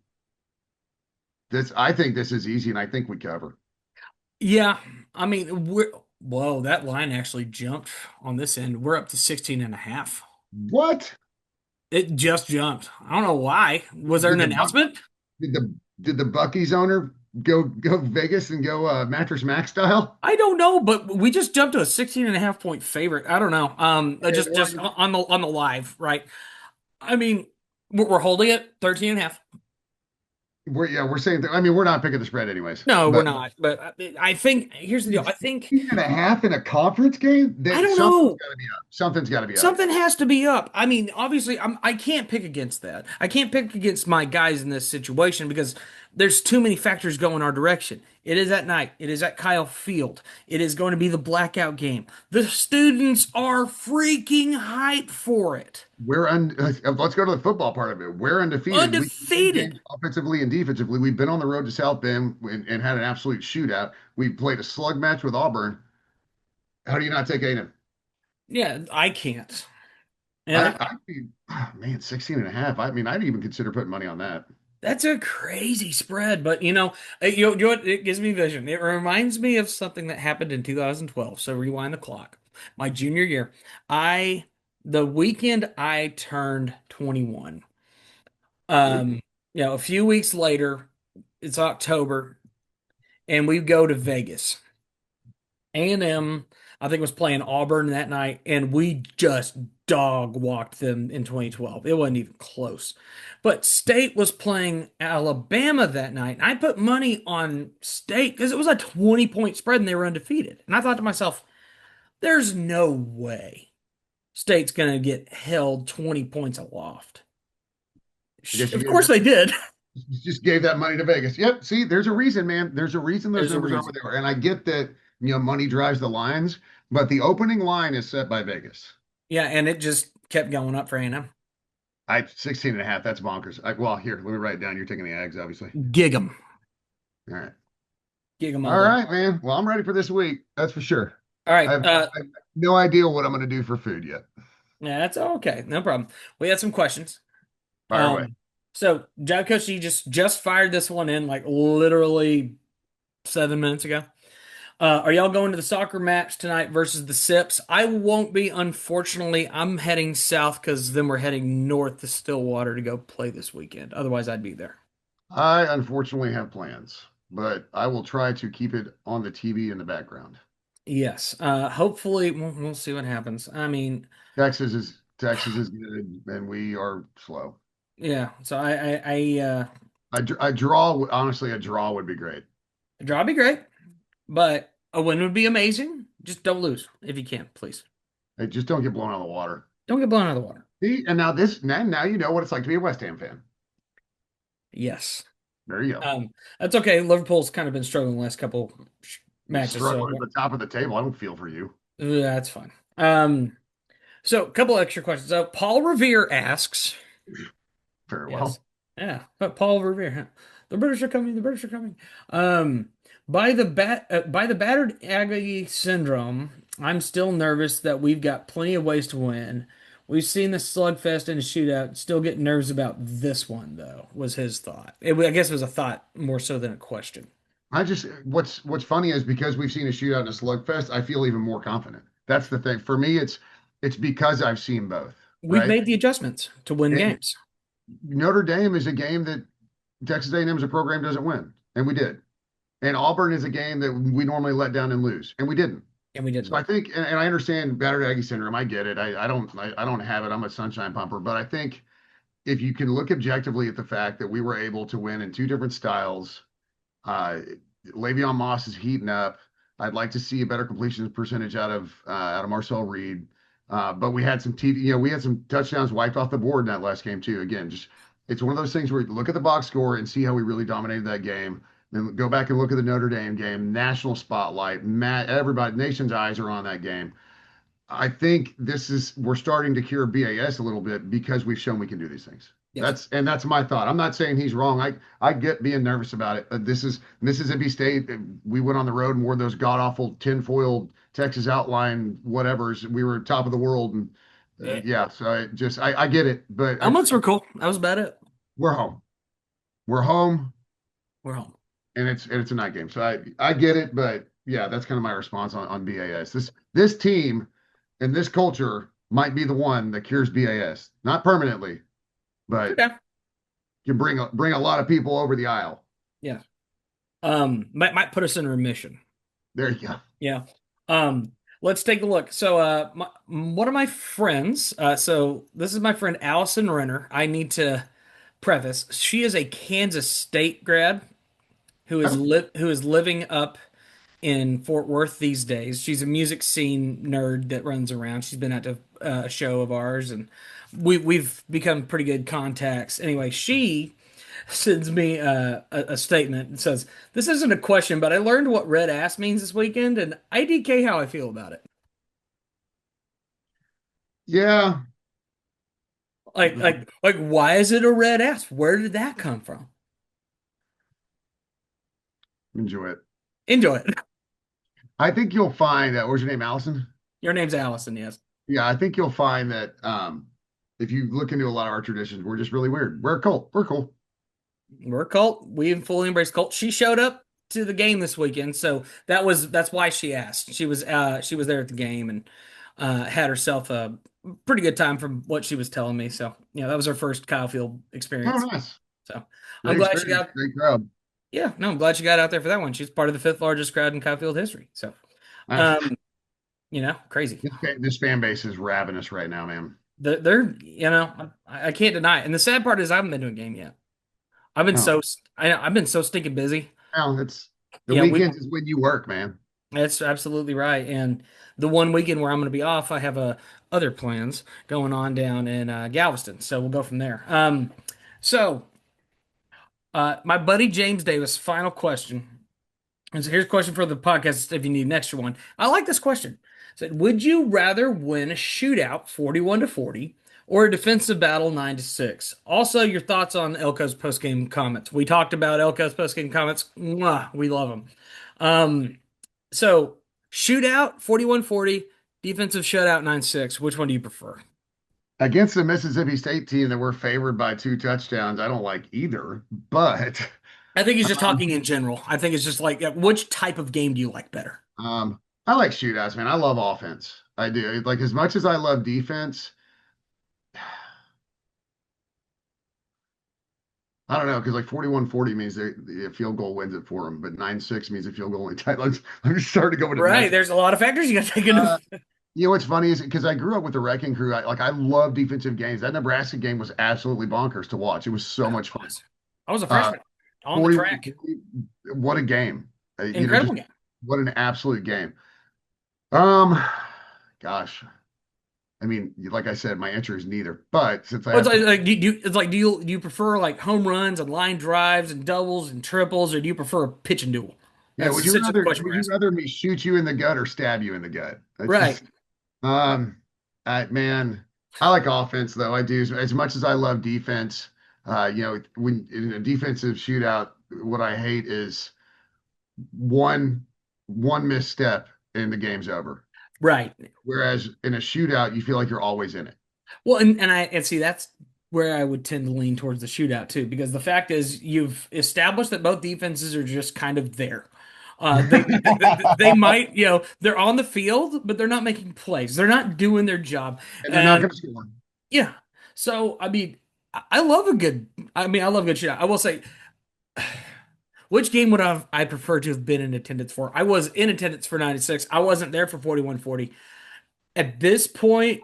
I think this is easy, and I think we cover. Yeah, I mean, whoa, that line actually jumped on this end. We're up to 16 and a half. What? It just jumped. I don't know why. Was there Did an the Buc- announcement? did the Bucky's owner go Vegas and go Mattress Max style? I don't know, but we just jumped to a 16 and a half point favorite. I don't know. Just on the live, right? I mean, we're holding it 13 and a half. We're saying that, I mean, we're not picking the spread anyways. No, we're But not. But I think here's the deal. I think 16.5 in a conference game? I don't know. Something's got to be up. Something has to be up. I mean, obviously, I can't pick against that. I can't pick against my guys in this situation because there's too many factors going our direction. It is at night. It is at Kyle Field. It is going to be the blackout game. The students are freaking hyped for it. Let's go to the football part of it. We're undefeated. Undefeated. Offensively and defensively. We've been on the road to South Bend and had an absolute shootout. We played a slug match with Auburn. How do you not take A&M? Yeah, I can't. And I'd be, man, 16.5. I mean, I'd even consider putting money on that. that's a crazy spread, but it gives me vision. It reminds me of something that happened in 2012. So rewind the clock. My junior year, the weekend I turned 21. A few weeks later, it's October, and we go to Vegas. A&M, I think, was playing Auburn that night, and we just dog walked them in 2012. It wasn't even close. But State was playing Alabama that night. And I put money on State because it was a 20-point spread and they were undefeated. And I thought to myself, there's no way State's going to get held 20 points aloft. Of course they did. Just gave that money to Vegas. Yep. See, there's a reason, man. There's a reason those There's a numbers are what reason. they are. And I get that, money drives the lines, but the opening line is set by Vegas. Yeah, and it just kept going up for A&M. 16 and a half. That's bonkers. Well, here, let me write it down. You're taking the Ags, obviously. Gig 'em. All right. Gig 'em all All day. right, man. Well, I'm ready for this week. That's for sure. All I right. have, I have no idea what I'm going to do for food yet. Yeah, that's okay. No problem. We had some questions. Fire away. So Job Coach, he just fired this one in like literally 7 minutes ago. Are y'all going to the soccer match tonight versus the Sips? I won't be, unfortunately. I'm heading south because then we're heading north to Stillwater to go play this weekend. Otherwise, I'd be there. I unfortunately have plans, but I will try to keep it on the TV in the background. Yes. Hopefully, we'll see what happens. I mean, Texas is good, and we are slow. yeah. So I draw. Honestly, a draw would be great. a draw would be great, but a win would be amazing. Just don't lose if you can, please. Hey, just don't get blown out of the water. Don't get blown out of the water. See, and now you know what it's like to be a West Ham fan. Yes. There you go. That's okay. Liverpool's kind of been struggling the last couple matches, so Struggling at the top of the table. I don't feel for you. that's fine. So a couple extra questions. Paul Revere asks, Very yes, well. yeah, but Paul Revere, huh? The British are coming. The British are coming. By the battered Aggie syndrome, I'm still nervous that we've got plenty of ways to win. We've seen the slugfest and shootout. Still get nerves about this one, though. Was his thought. I guess it was a thought more so than a question. What's funny is because we've seen a shootout and a slugfest, I feel even more confident. That's the thing. For me, it's because I've seen both, We've right? made the adjustments to win And games. Notre Dame is a game that Texas A&M as a program doesn't win, and we did. And Auburn is a game that we normally let down and lose, and we didn't. And we did. So I think, and I understand battered Aggie syndrome. I get it. I don't have it. I'm a sunshine pumper, but I think if you can look objectively at the fact that we were able to win in two different styles, uh, Le'Veon Moss is heating up. I'd like to see a better completion percentage out of Marcel Reed. But we had we had some touchdowns wiped off the board in that last game too. Again, just it's one of those things where you look at the box score and see how we really dominated that game. Then go back and look at the Notre Dame game, national spotlight, everybody, nation's eyes are on that game. I think we're starting to cure BAS a little bit because we've shown we can do these things. Yes. That's my thought. I'm not saying he's wrong. I get being nervous about it. This is Mississippi State. We went on the road and wore those god awful tinfoil Texas outline whatevers. We were top of the world and yeah. So I get it, but Helmets were cool. That was about it. we're home. We're home, We're home. and it's a night game. So I get it, but yeah, that's kind of my response on BAS. This team and this culture might be the one that cures BAS, not permanently, but Okay. can bring a lot of people over the aisle. Yeah. Might put us in remission. There you go. Yeah. Let's take a look. So, one of my friends, so this is my friend Allison Renner. I need to preface, she is a Kansas State grad who is living up in Fort Worth these days. She's a music scene nerd that runs around. She's been at a show of ours, and we've become pretty good contacts. Anyway, she sends me a statement. It says, "This isn't a question, but I learned what red ass means this weekend, and IDK how I feel about it. Yeah. Like, why is it a red ass? Where did that come from? Enjoy it. Enjoy it. I think you'll find that. What's your name, Allison? Your name's Allison, yes. Yeah, I think you'll find that if you look into a lot of our traditions, we're just really weird. We're a cult. We're cool. We're a cult. We fully embrace cult. She showed up to the game this weekend, so that's why she asked. She was there at the game and had herself a pretty good time from what she was telling me. So that was her first Kyle Field Oh, experience. nice. So I'm Great glad she experience. got. Great crowd. Yeah, no, I'm glad she got out there for that one. She's part of the fifth largest crowd in Kyle Field history. So, Nice. crazy. This fan base is ravenous right now, man. They're I can't deny it. And the sad part is I haven't been to a game yet. I've been Oh, I've been so stinking busy. well, it's the Yeah, weekends is when you work, man. that's absolutely right. And the one weekend where I'm going to be off, I have other plans going on down in Galveston. So we'll go from there. So My buddy James Davis, final question. And so here's a question for the podcast if you need an extra one. I like this question. It said, would you rather win a shootout 41-40 or a defensive battle 9-6? Also, your thoughts on Elko's postgame comments. We talked about Elko's postgame comments. Mwah, we love them. So shootout 41-40, defensive shutout 9-6. Which one do you prefer? Against the Mississippi State team that we're favored by 2 touchdowns, I don't like either. But I think he's just talking in general. I think it's just like, which type of game do you like better? I like shootouts, man. I love offense. I do. Like as much as I love defense, I don't know, because like 41-40 means a field goal wins it for them, but 9-6 means a field goal only tied. Let me start to go into Right. nine. There's a lot of factors you got to take into. You know what's funny is because I grew up with the Wrecking Crew. I love defensive games. That Nebraska game was absolutely bonkers to watch. It was so much fun. I was a Uh, freshman on the track. What a game! Incredible game. What an absolute game. Um, gosh, I mean, like I said, my answer is neither. But since I Well, have to, it's like do you prefer like home runs and line drives and doubles and triples, or do you prefer a pitch and duel? yeah, That's essentially the question would we're you asking. rather me shoot you in the gut or stab you in the gut? That's Right. just um, man, I like offense though. I do as much as I love defense. When in a defensive shootout, what I hate is one one misstep and the game's over. Right. Whereas in a shootout, you feel like you're always in it. Well, and see that's where I would tend to lean towards the shootout too, because the fact is you've established that both defenses are just kind of there. They might, they're on the field, but they're not making plays. They're not doing their job. And they're not And going to score. yeah, so I mean, I love a good. I mean, I love a good shootout. I will say, which game would I prefer to have been in attendance for? I was in attendance for 96. I wasn't there for 41-40. At this point,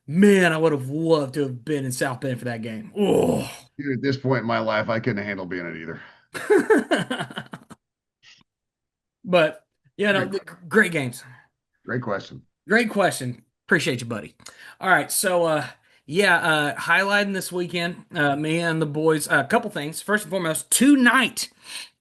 man, I would have loved to have been in South Bend for that game. Oh. Dude, at this point in my life, I couldn't handle being it either. But yeah, no, Great, great games. great question. Great question. Appreciate you, buddy. All right, so highlighting this weekend, me and the boys, a couple things. First and foremost, tonight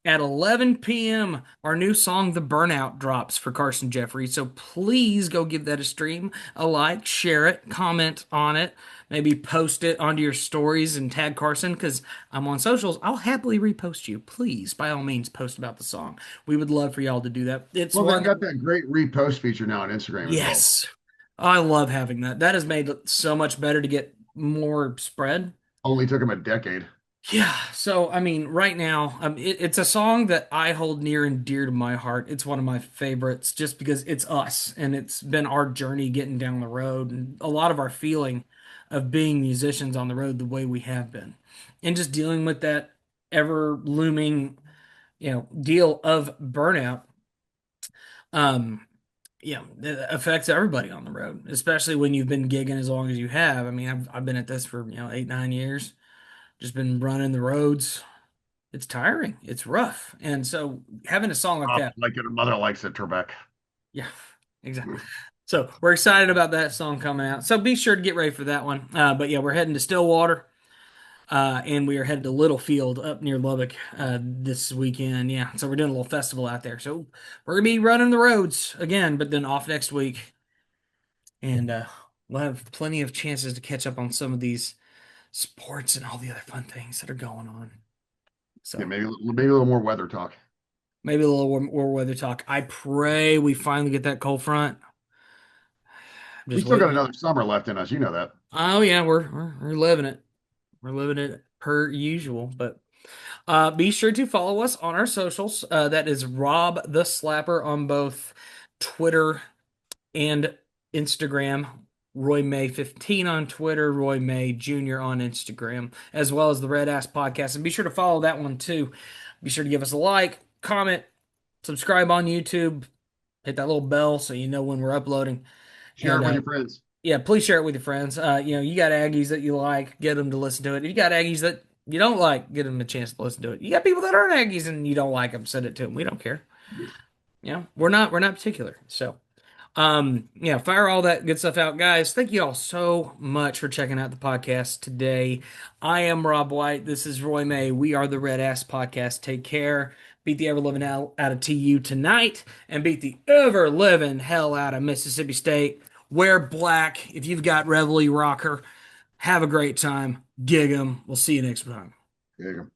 at 11 p.m., our new song, The Burnout, drops for Carson Jeffrey. So please go give that a stream, a like, share it, comment on it, maybe post it onto your stories and tag Carson because I'm on socials. I'll happily repost you. Please, by all means, post about the song. We would love for y'all to do that. It's Well, they've one. got that great repost feature now on Instagram as well. Yes. I love having that. That has made it so much better to get more spread. Only took them a decade. Yeah. So, I mean, right now, it's a song that I hold near and dear to my heart. It's one of my favorites just because it's us and it's been our journey getting down the road and a lot of our feeling of being musicians on the road the way we have been and just dealing with that ever looming, deal of burnout. Um, it affects everybody on the road, especially when you've been gigging as long as you have. I mean, I've been at this for 8-9 years, just been running the roads. It's tiring, it's rough, and so having a song like that, Like your mother likes it, Trebek. yeah, exactly. So we're excited about that song coming out. So be sure to get ready for that one. But yeah, we're heading to Stillwater. And we are headed to Littlefield up near Lubbock this weekend. Yeah, so we're doing a little festival out there. So we're gonna be running the roads again, but then off next week, and we'll have plenty of chances to catch up on some of these sports and all the other fun things that are going on. So Yeah, maybe a little more weather talk. maybe a little more weather talk. I pray we finally get that cold front. I'm We just still got waiting. another summer left in us. You know that. Oh yeah, we're living it. We're living it per usual, but be sure to follow us on our socials. That is Rob the Slapper on both Twitter and Instagram. Roy May 15 on Twitter, Roy May Jr. on Instagram, as well as the RedAss podcast. And be sure to follow that one too. Be sure to give us a like, comment, subscribe on YouTube, hit that little bell so you know when we're uploading. Share And it with your friends. yeah, please share it with your friends. You got Aggies that you like, get them to listen to it. If you got Aggies that you don't like, get them a chance to listen to it. You got people that aren't Aggies and you don't like them, send it to them. We don't care. We're not particular. So, Yeah, fire all that good stuff out, guys. Thank you all so much for checking out the podcast today. I am Rob White. This is Roy May. We are the RedAss Podcast. Take care. Beat the ever living hell out of TU tonight, and beat the ever living hell out of Mississippi State. Wear black if you've got Reveille rocker. Have a great time. Gig 'em. We'll see you next time. There you go.